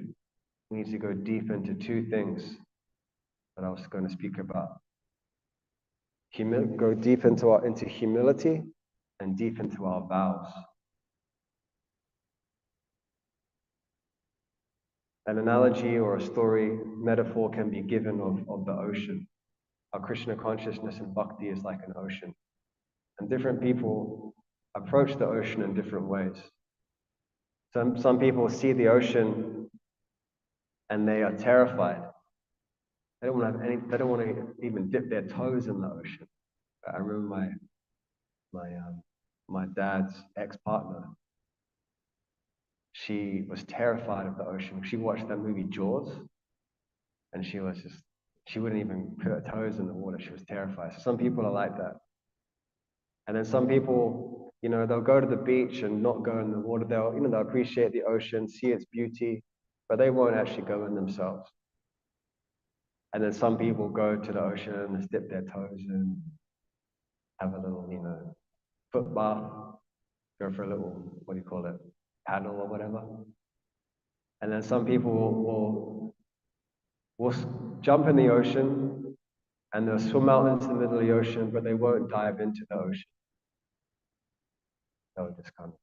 [SPEAKER 1] We need to go deep into two things that I was going to speak about. Go deep into humility and deep into our vows. An analogy or a story, metaphor can be given of the ocean. Our Krishna consciousness and bhakti is like an ocean. And different people approach the ocean in different ways. Some people see the ocean and they are terrified. They don't want to even dip their toes in the ocean. I remember my dad's ex-partner. She was terrified of the ocean. She watched that movie Jaws, and she wouldn't even put her toes in the water. She was terrified. So some people are like that. And then some people, they'll go to the beach and not go in the water. They'll appreciate the ocean, see its beauty, but they won't actually go in themselves. And then some people go to the ocean and dip their toes in, have a little, foot bath, go for a little, paddle or whatever. And then some people will jump in the ocean and they'll swim out into the middle of the ocean, but they won't dive into the ocean. They'll just kind of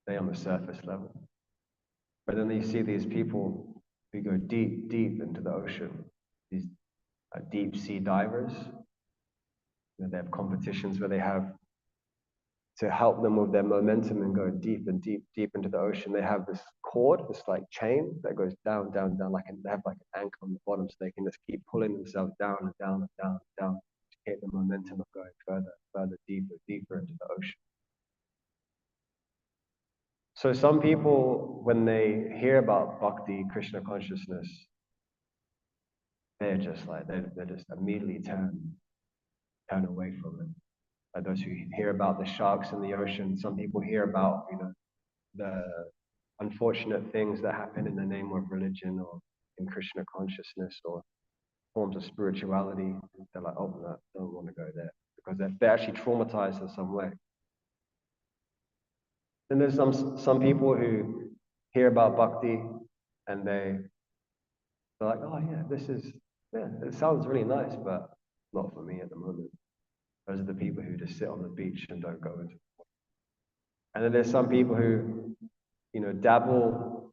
[SPEAKER 1] stay on the surface level. But then you see these people who go deep, deep into the ocean, these deep sea divers. They have competitions where they have, to help them with their momentum and go deep and deep, deep into the ocean, they have this cord, this like chain that goes down, down, down, they have like an anchor on the bottom so they can just keep pulling themselves down and down and down and down to get the momentum of going further, further, deeper, deeper into the ocean. So some people, when they hear about bhakti, Krishna consciousness, they're just immediately turn away from it. Like those who hear about the sharks in the ocean, some people hear about, the unfortunate things that happen in the name of religion or in Krishna consciousness or forms of spirituality. They're like, oh, no, I don't want to go there, because they're actually traumatized in some way. Then there's some people who hear about bhakti and they're like, oh yeah, it sounds really nice, but not for me at the moment. Those are the people who just sit on the beach and don't go into it. And then there's some people who, dabble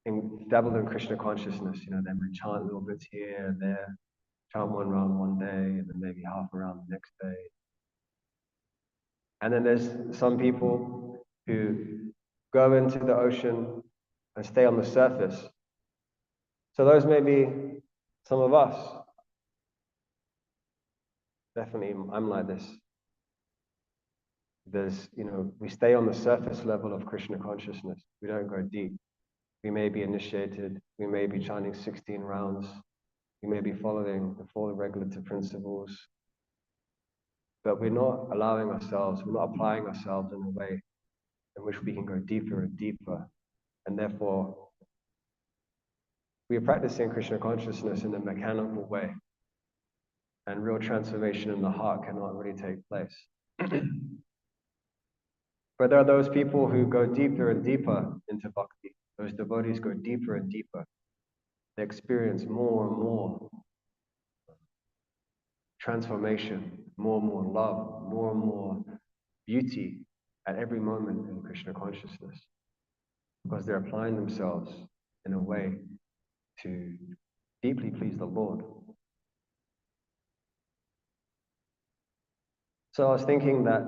[SPEAKER 1] in Krishna consciousness. They might chant little bits here and there, chant one round one day, and then maybe half a round the next day. And then there's some people who go into the ocean and stay on the surface. So those may be some of us. Definitely, I'm like this. We stay on the surface level of Krishna consciousness. We don't go deep. We may be initiated. We may be chanting 16 rounds. We may be following the 4 regulative principles. But we're not applying ourselves in a way in which we can go deeper and deeper. And therefore, we are practicing Krishna consciousness in a mechanical way. And real transformation in the heart cannot really take place. But there are those people who go deeper and deeper into bhakti. Those devotees go deeper and deeper. They experience more and more transformation, more and more love, more and more beauty at every moment in Krishna consciousness. Because they're applying themselves in a way to deeply please the Lord. So I was thinking that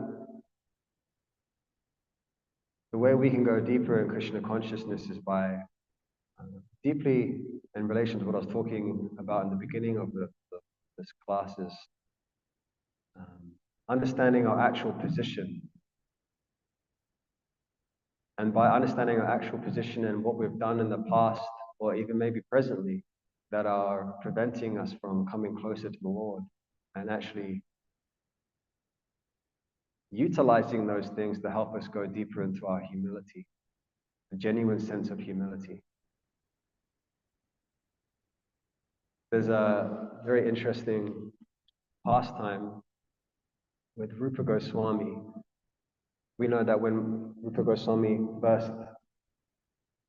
[SPEAKER 1] the way we can go deeper in Krishna consciousness is by deeply, in relation to what I was talking about in the beginning of this class, is understanding our actual position. And by understanding our actual position and what we've done in the past, or even maybe presently, that are preventing us from coming closer to the Lord, and actually utilizing those things to help us go deeper into our humility, a genuine sense of humility. There's a very interesting pastime with Rupa Goswami. We know that when Rupa Goswami first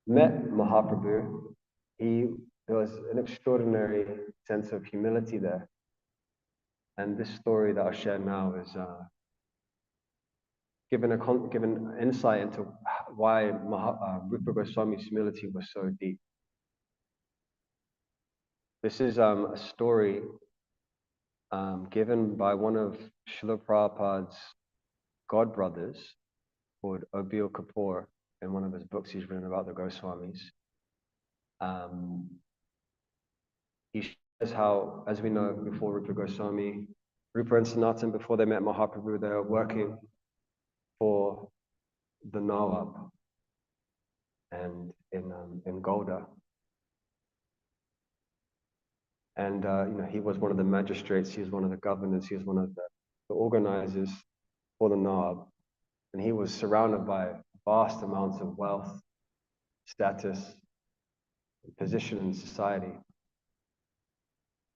[SPEAKER 1] met Mahaprabhu, there was an extraordinary sense of humility there. And this story that I'll share now is given insight into why Rupa Goswami's humility was so deep. This is a story given by one of Srila Prabhupada's godbrothers called Obil Kapoor in one of his books he's written about the Goswamis. He shares how, as we know, before Rupa Goswami, Rupa and Sanatan, before they met Mahaprabhu, they were working for the Nawab and in Golda. And he was one of the magistrates, he was one of the governors, he was one of the organizers for the Nawab. And he was surrounded by vast amounts of wealth, status, position in society.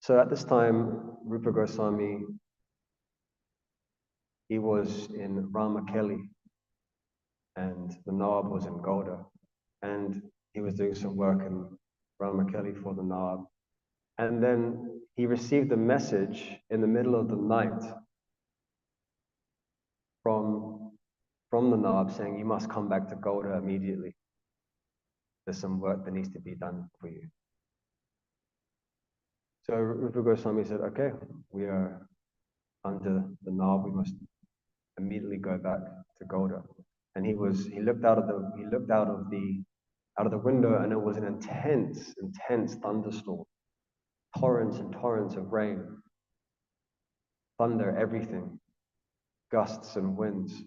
[SPEAKER 1] So at this time, Rupa Goswami, he was in Ramakeli, and the Nawab was in Golda. And he was doing some work in Ramakeli for the Nawab. And then he received a message in the middle of the night from the Nawab saying, "You must come back to Golda immediately. There's some work that needs to be done for you." So Rupa Goswami said, "Okay, we are under the Nawab. We must immediately go back to Golda." And he looked out of the window, and it was an intense thunderstorm, torrents and torrents of rain, thunder, everything, gusts and winds.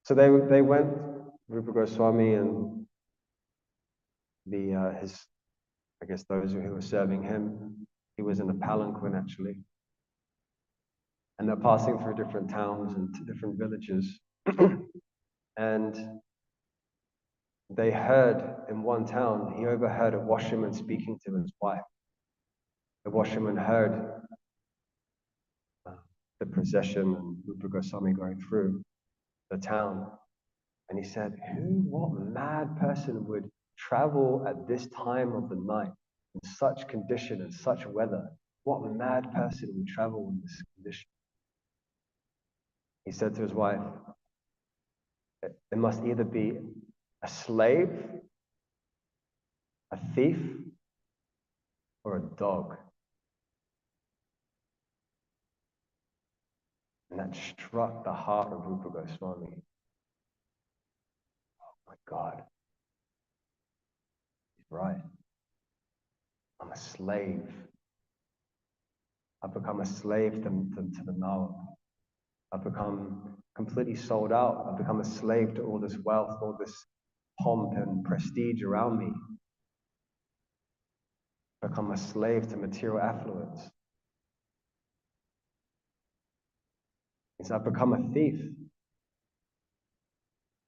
[SPEAKER 1] So they went, Rupa Goswami and those who were serving him. He was in a palanquin actually, and they're passing through different towns and different villages, and they heard in one town, he overheard a washerman speaking to his wife. The washerman heard the procession and Rupa Goswami going through the town. And he said, what mad person would travel at this time of the night in such condition and such weather? What mad person would travel in this condition? He said to his wife, it must either be a slave, a thief, or a dog. And that struck the heart of Rupa Goswami. Oh my God. He's right. I'm a slave. I've become a slave to the Nawab. I've become completely sold out. I've become a slave to all this wealth, all this pomp and prestige around me. I've become a slave to material affluence. So I've become a thief.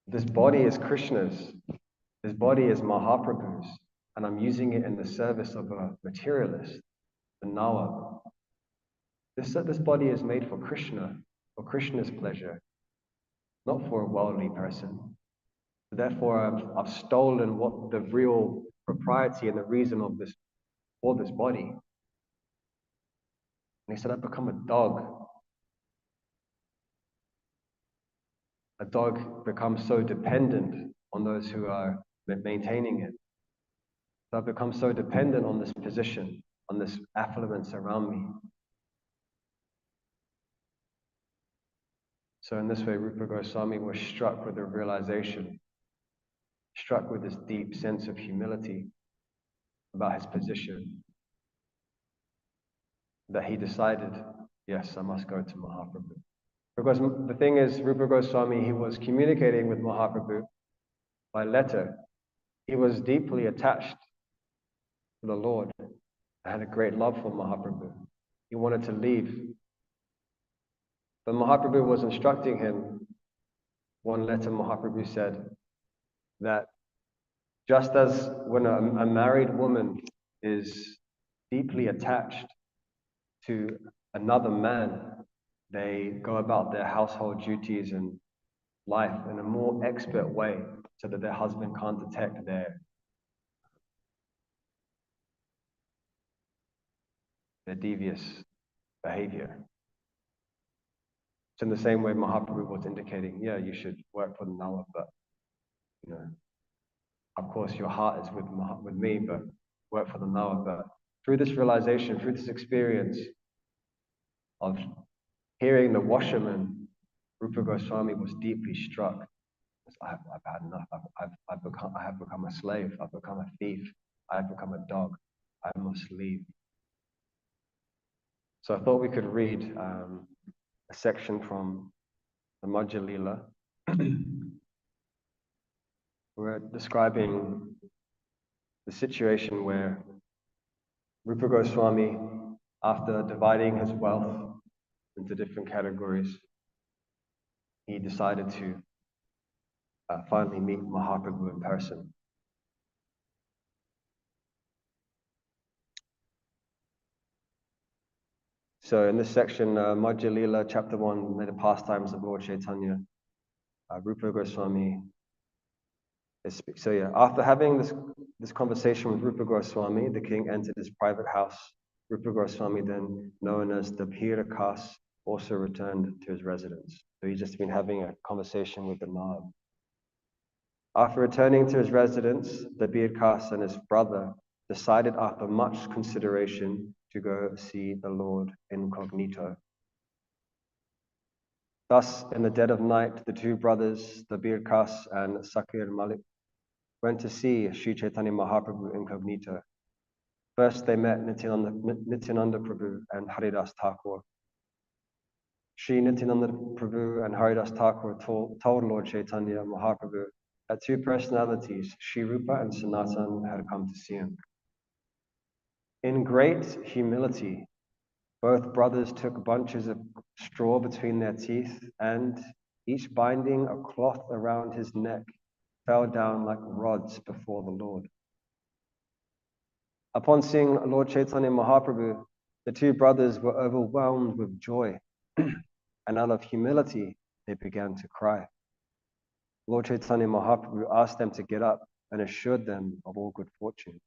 [SPEAKER 1] This body is Krishna's. This body is Mahaprabhu's. And I'm using it in the service of a materialist, the Nawab. This body is made for Krishna, for Krishna's pleasure, not for a worldly person. Therefore, I've stolen what the real propriety and the reason of this for this body. And he said, I've become a dog. A dog becomes so dependent on those who are maintaining it. So I've become so dependent on this position, on this affluence around me. So in this way, Rupa Goswami was struck with the realization, struck with this deep sense of humility about his position, that he decided, yes, I must go to Mahaprabhu. Because the thing is, Rupa Goswami, he was communicating with Mahaprabhu by letter. He was deeply attached to the Lord. I had a great love for Mahaprabhu. He wanted to leave. But Mahaprabhu was instructing him. One letter Mahaprabhu said that just as when a married woman is deeply attached to another man, they go about their household duties and life in a more expert way so that their husband can't detect their devious behavior. So in the same way, Mahaprabhu was indicating, yeah, you should work for the Nala, but you know, of course, your heart is with me, but work for the Nala. But through this realization, through this experience of hearing the washerman, Rupa Goswami was deeply struck. I've had enough. I have become a slave. I've become a thief. I've become a dog. I must leave. So I thought we could read a section from the Madhya Lila. We're describing the situation where Rupa Goswami, after dividing his wealth into different categories, he decided to finally meet Mahaprabhu in person. So in this section, Madhya Lila, chapter 1, the pastimes of Lord Chaitanya, Rupa Goswami is, so yeah, after having this conversation with Rupa Goswami, the king entered his private house. Rupa Goswami, then known as the Bhirakas, also returned to his residence. So he's just been having a conversation with the Nawab. After returning to his residence, the Bhirakas and his brother decided after much consideration to go see the Lord incognito. Thus, in the dead of night, the two brothers, the Bhirakas and Sakir Malik, went to see Sri Chaitanya Mahaprabhu incognito. First, they met Nityananda Prabhu and Haridas Thakur. Sri Nityananda Prabhu and Haridas Thakur told Lord Chaitanya Mahaprabhu that two personalities, Sri Rupa and Sanatan, had come to see him. In great humility, both brothers took bunches of straw between their teeth and, each binding a cloth around his neck, fell down like rods before the Lord. Upon seeing Lord Chaitanya Mahaprabhu, the two brothers were overwhelmed with joy, and out of humility, they began to cry. Lord Chaitanya Mahaprabhu asked them to get up and assured them of all good fortune.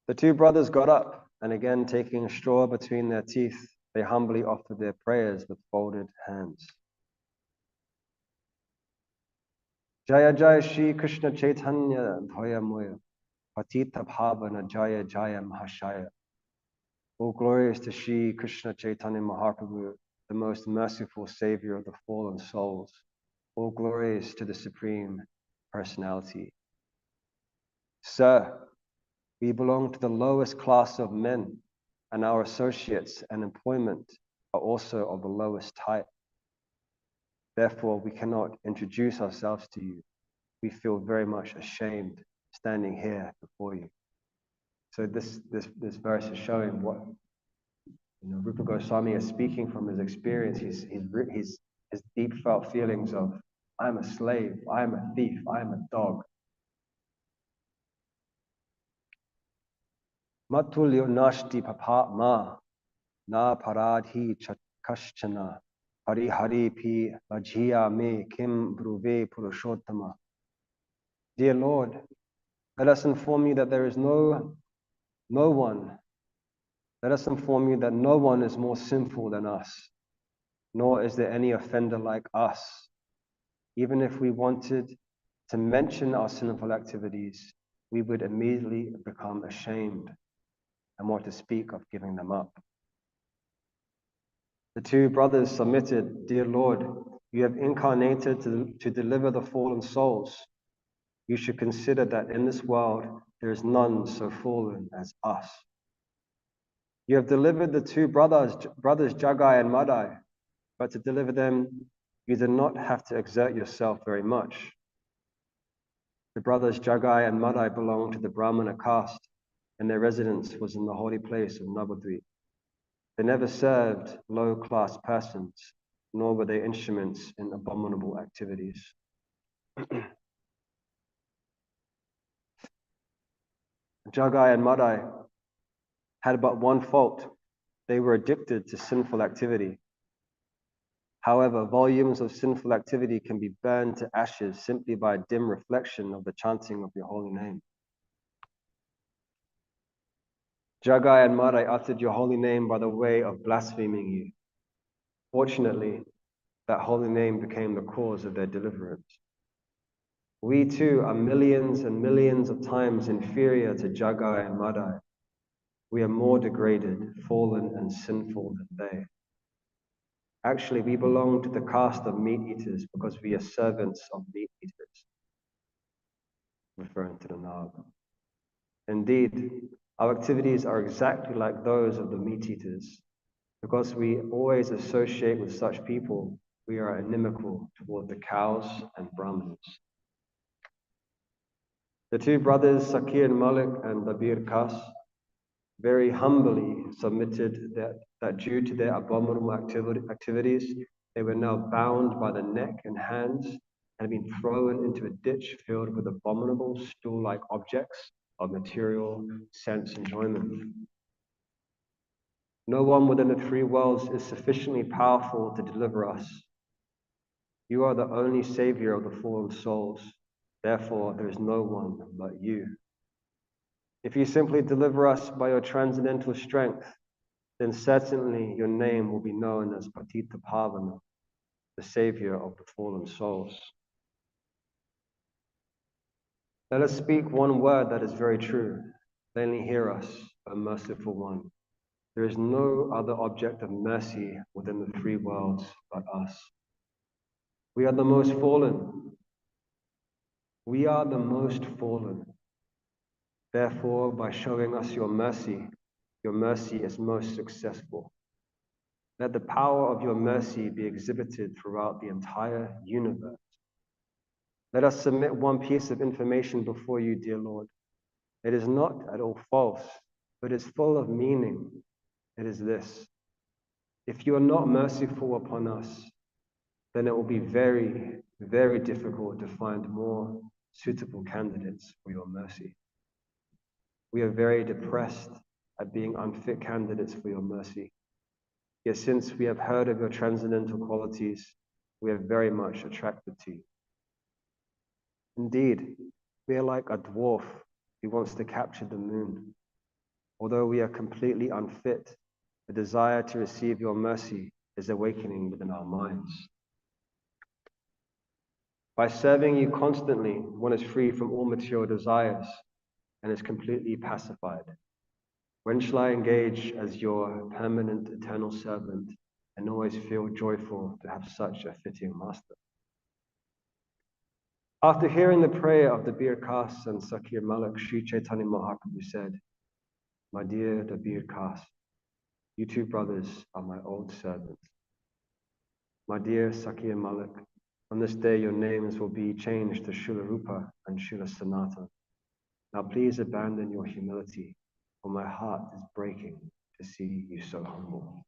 [SPEAKER 1] The two brothers got up, and again taking a straw between their teeth, they humbly offered their prayers with folded hands. Jaya Jaya Shri Krishna Chaitanya Dhoya Moya Patita Bhavana Jaya Jaya Mahashaya. All glorious to Shri Krishna Chaitanya Mahaprabhu, the most merciful savior of the fallen souls. All glories to the Supreme Personality. Sir, we belong to the lowest class of men, and our associates and employment are also of the lowest type. Therefore, we cannot introduce ourselves to you. We feel very much ashamed standing here before you. So this verse is showing what Rupa Goswami is speaking from his experience. His deep felt feelings of, I'm a slave, I'm a thief, I'm a dog. Matulyo nashti papatma na paradhi kaschana hari hari pi lajhiya me kim bruve purushottama. Dear Lord, let us inform you that there is no one. Let us inform you that no one is more sinful than us, nor is there any offender like us. Even if we wanted to mention our sinful activities, we would immediately become ashamed and what to speak of giving them up. The two brothers submitted, "Dear Lord, you have incarnated to deliver the fallen souls. You should consider that in this world there is none so fallen as us. You have delivered the two brothers Jagai and Madai, but to deliver them, you did not have to exert yourself very much. The brothers Jagai and Madai belonged to the Brahmana caste, and their residence was in the holy place of Navadvip. They never served low-class persons, nor were they instruments in abominable activities." Jagai and Madai had but one fault. They were addicted to sinful activity. However, volumes of sinful activity can be burned to ashes simply by a dim reflection of the chanting of your holy name. Jagai and Madai uttered your holy name by the way of blaspheming you. Fortunately, that holy name became the cause of their deliverance. We too are millions and millions of times inferior to Jagai and Madai. We are more degraded, fallen, and sinful than they. Actually, we belong to the caste of meat eaters because we are servants of meat eaters, referring to the Nag. Indeed, our activities are exactly like those of the meat eaters. Because we always associate with such people, we are inimical toward the cows and Brahmins. The two brothers, Sakir Malik and Dabir Kas, very humbly submitted that due to their abominable activities, they were now bound by the neck and hands and had been thrown into a ditch filled with abominable stool-like objects of material sense enjoyment. No one within the three worlds is sufficiently powerful to deliver us. You are the only savior of the fallen souls. Therefore, there is no one but you. If you simply deliver us by your transcendental strength, then certainly your name will be known as Patita Pavana, the savior of the fallen souls. Let us speak one word that is very true. Plainly hear us, O merciful one. There is no other object of mercy within the three worlds but us. We are the most fallen. We are the most fallen. Therefore, by showing us your mercy is most successful. Let the power of your mercy be exhibited throughout the entire universe. Let us submit one piece of information before you, dear Lord. It is not at all false, but is full of meaning. It is this: if you are not merciful upon us, then it will be very, very difficult to find more suitable candidates for your mercy. We are very depressed at being unfit candidates for your mercy. Yet since we have heard of your transcendental qualities, we are very much attracted to you. Indeed, we are like a dwarf who wants to capture the moon. Although we are completely unfit, the desire to receive your mercy is awakening within our minds. By serving you constantly, one is free from all material desires and is completely pacified. When shall I engage as your permanent eternal servant and always feel joyful to have such a fitting master? After hearing the prayer of the Bir Kas and Sakir Malik, Sri Chaitanya Mahaprabhu said, "My dear Dabir Kas, you two brothers are my old servants. My dear Sakir Malik, on this day your names will be changed to Srila Rupa and Srila Sanatana. Now please abandon your humility, for my heart is breaking to see you so humble."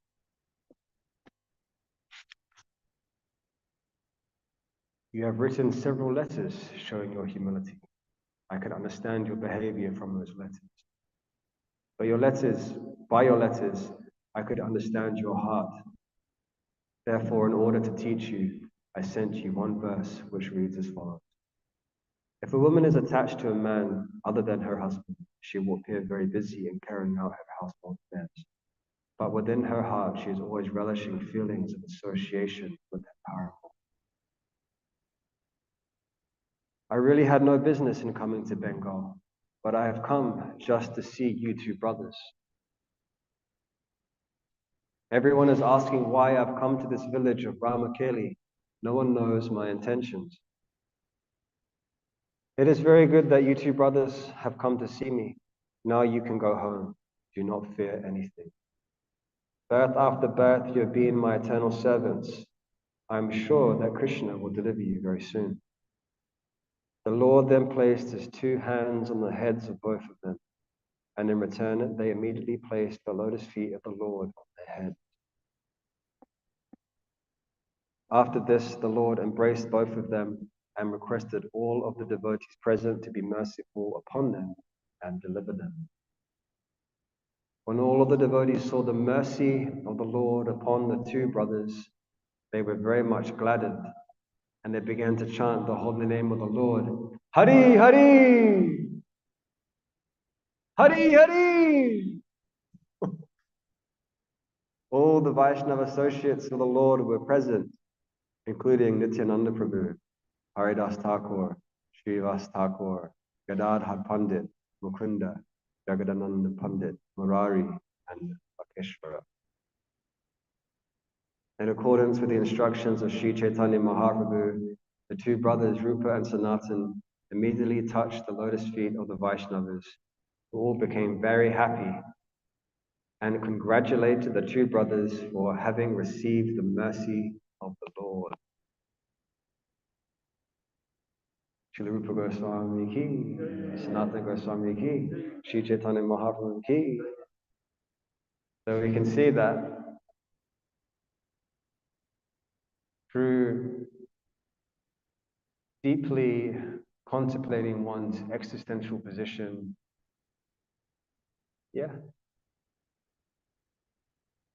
[SPEAKER 1] You have written several letters showing your humility. I can understand your behavior from those letters. By your letters, I could understand your heart. Therefore, in order to teach you, I sent you one verse which reads as follows. If a woman is attached to a man other than her husband, she will appear very busy in carrying out her household affairs. But within her heart, she is always relishing feelings of association with her powerful. I really had no business in coming to Bengal. but I have come just to see you two brothers. Everyone is asking why I've come to this village of Ramakeli. No one knows my intentions. It is very good that you two brothers have come to see me. Now you can go home. Do not fear anything. Birth after birth, you have been my eternal servants. I am sure that Krishna will deliver you very soon. The Lord then placed his two hands on the heads of both of them, and in return they immediately placed the lotus feet of the Lord on their head. After this, the Lord embraced both of them and requested all of the devotees present to be merciful upon them and deliver them. When all of the devotees saw the mercy of the Lord upon the two brothers, they were very much gladdened, and they began to chant the holy name of the Lord. Hari, Hari! Hari, Hari! All the Vaishnava associates of the Lord were present, including Nityananda Prabhu, Haridas Thakur, Srivas Thakur, Gadadhar Pandit, Mukunda, Jagadananda Pandit, Murari, and Bakeshwara. In accordance with the instructions of Sri Chaitanya Mahaprabhu, the two brothers Rupa and Sanatan immediately touched the lotus feet of the Vaishnavas, who all became very happy and congratulated the two brothers for having received the mercy of the Lord. Srila Rupa Goswami ki, Sanatana Goswami ki, Sri Chaitanya Mahaprabhu ki. So we can see that through deeply contemplating one's existential position,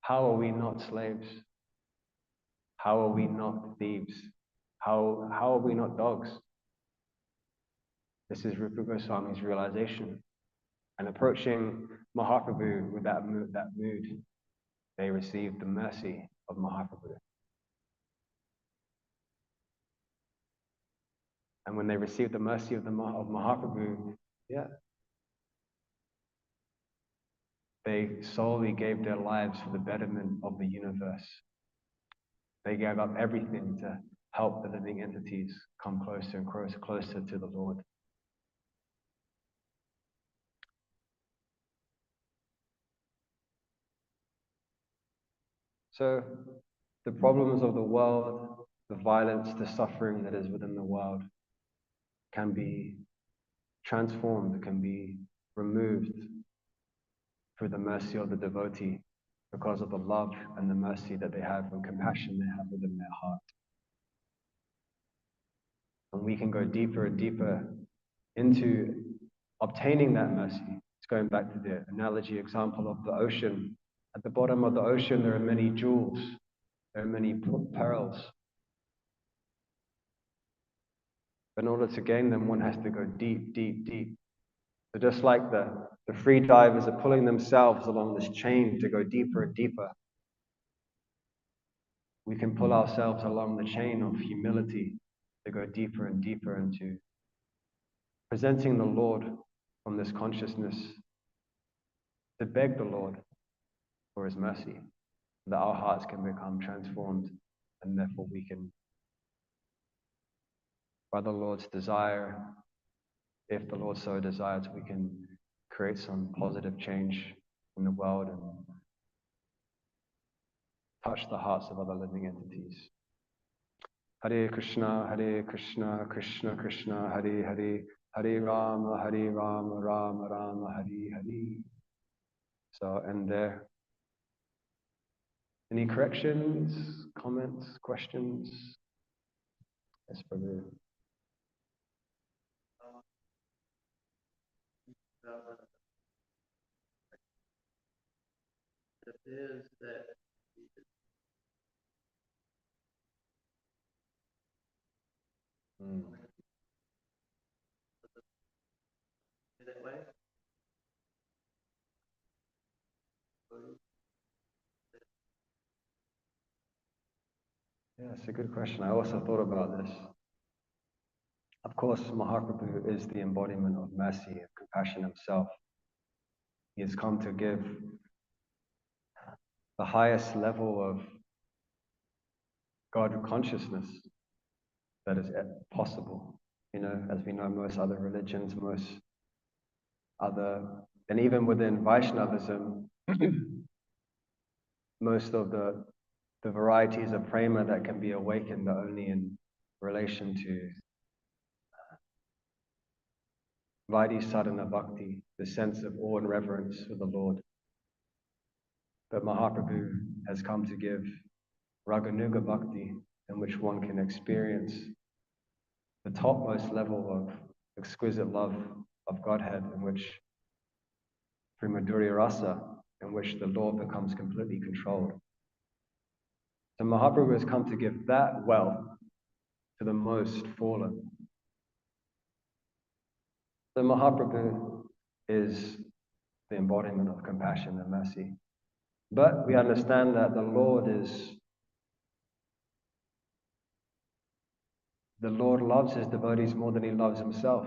[SPEAKER 1] how are we not slaves? How are we not thieves? How are we not dogs? This is Rupa Goswami's realization. And approaching Mahaprabhu with that mood, they received the mercy of Mahaprabhu. And when they received the mercy of Mahaprabhu, they solely gave their lives for the betterment of the universe. They gave up everything to help the living entities come closer and closer to the Lord. So the problems of the world, the violence, the suffering that is within the world can be transformed, can be removed through the mercy of the devotee because of the love and the mercy that they have and compassion they have within their heart. And we can go deeper and deeper into obtaining that mercy. It's going back to the analogy example of the ocean. At the bottom of the ocean, there are many jewels. There are many pearls. But in order to gain them, one has to go deep, deep, deep. So just like the free divers are pulling themselves along this chain to go deeper and deeper, we can pull ourselves along the chain of humility to go deeper and deeper into presenting the Lord from this consciousness, to beg the Lord for his mercy, that our hearts can become transformed, and therefore we can, by the Lord's desire, if the Lord so desires, we can create some positive change in the world and touch the hearts of other living entities. Hare Krishna, Krishna Krishna, Hare Hare, Hare Rama, Rama Rama, Hare Hare. So I'll end there. Any corrections, comments, questions? Yes, Prabhu. Yeah, it's a good question. I also thought about this. Of course, Mahaprabhu is the embodiment of mercy and compassion himself. He has come to give the highest level of God consciousness that is possible. You know, as we know, most other religions, and even within Vaishnavism, most of the varieties of prema that can be awakened are only in relation to Vaidhi sadhana bhakti, the sense of awe and reverence for the Lord. But Mahaprabhu has come to give Raganuga bhakti, in which one can experience the topmost level of exquisite love of Godhead, in which through Madhurya Rasa, in which the Lord becomes completely controlled. So Mahaprabhu has come to give that wealth to the most fallen. So Mahaprabhu is the embodiment of compassion and mercy. But we understand that the Lord loves his devotees more than he loves himself.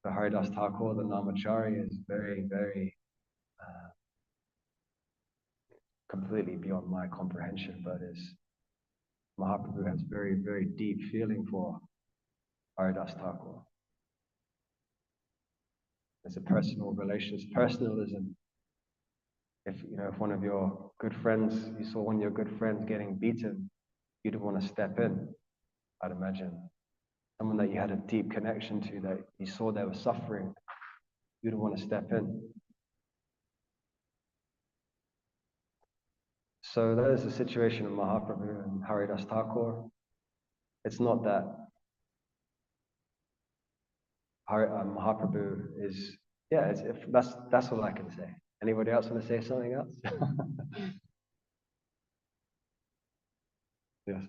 [SPEAKER 1] The Haridas Thakur, the Namacharya, is very, very completely beyond my comprehension, but Mahaprabhu has very, very deep feeling for Haridas Thakur. It's a personal relationship, personalism. If one of your good friends, you saw one of your good friends getting beaten, you'd want to step in, I'd imagine. Someone that you had a deep connection to, that you saw they were suffering, you'd want to step in. So that is the situation of Mahaprabhu and Haridas Thakur. It's not that Mahaprabhu is, that's all I can say. Anybody else want to say something else? Yes.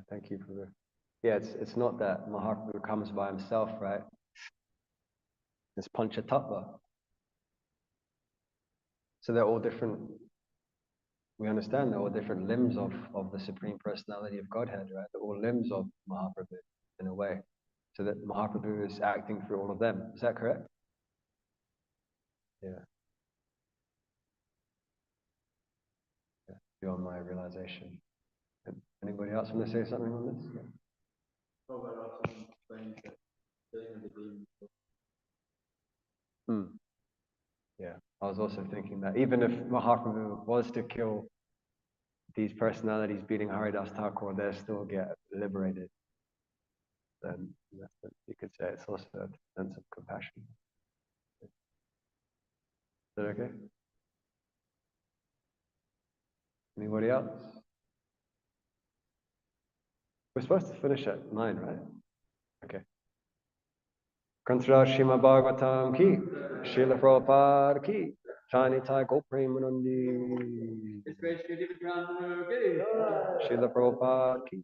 [SPEAKER 1] Thank you for the. Yeah, it's not that Mahaprabhu comes by himself, right? It's Panchatattva. So they're all different. We understand they're all different limbs of the Supreme Personality of Godhead, right? They're all limbs of Mahaprabhu in a way. So that Mahaprabhu is acting through all of them. Is that correct? Yeah. Beyond my realization. Anybody else want to say something on this? Yeah. Yeah, I was also thinking that even if Mahaprabhu was to kill these personalities beating Haridas Thakur, they still get liberated. Then you could say it's also a sense of compassion. Is that okay? Anybody else? We're supposed to finish at 9, right? Okay. Kantra Shima Bhagavatam ki, Srila Prabhupada ki, Chani Thai Gopremanandi. Srila Prabhupada ki.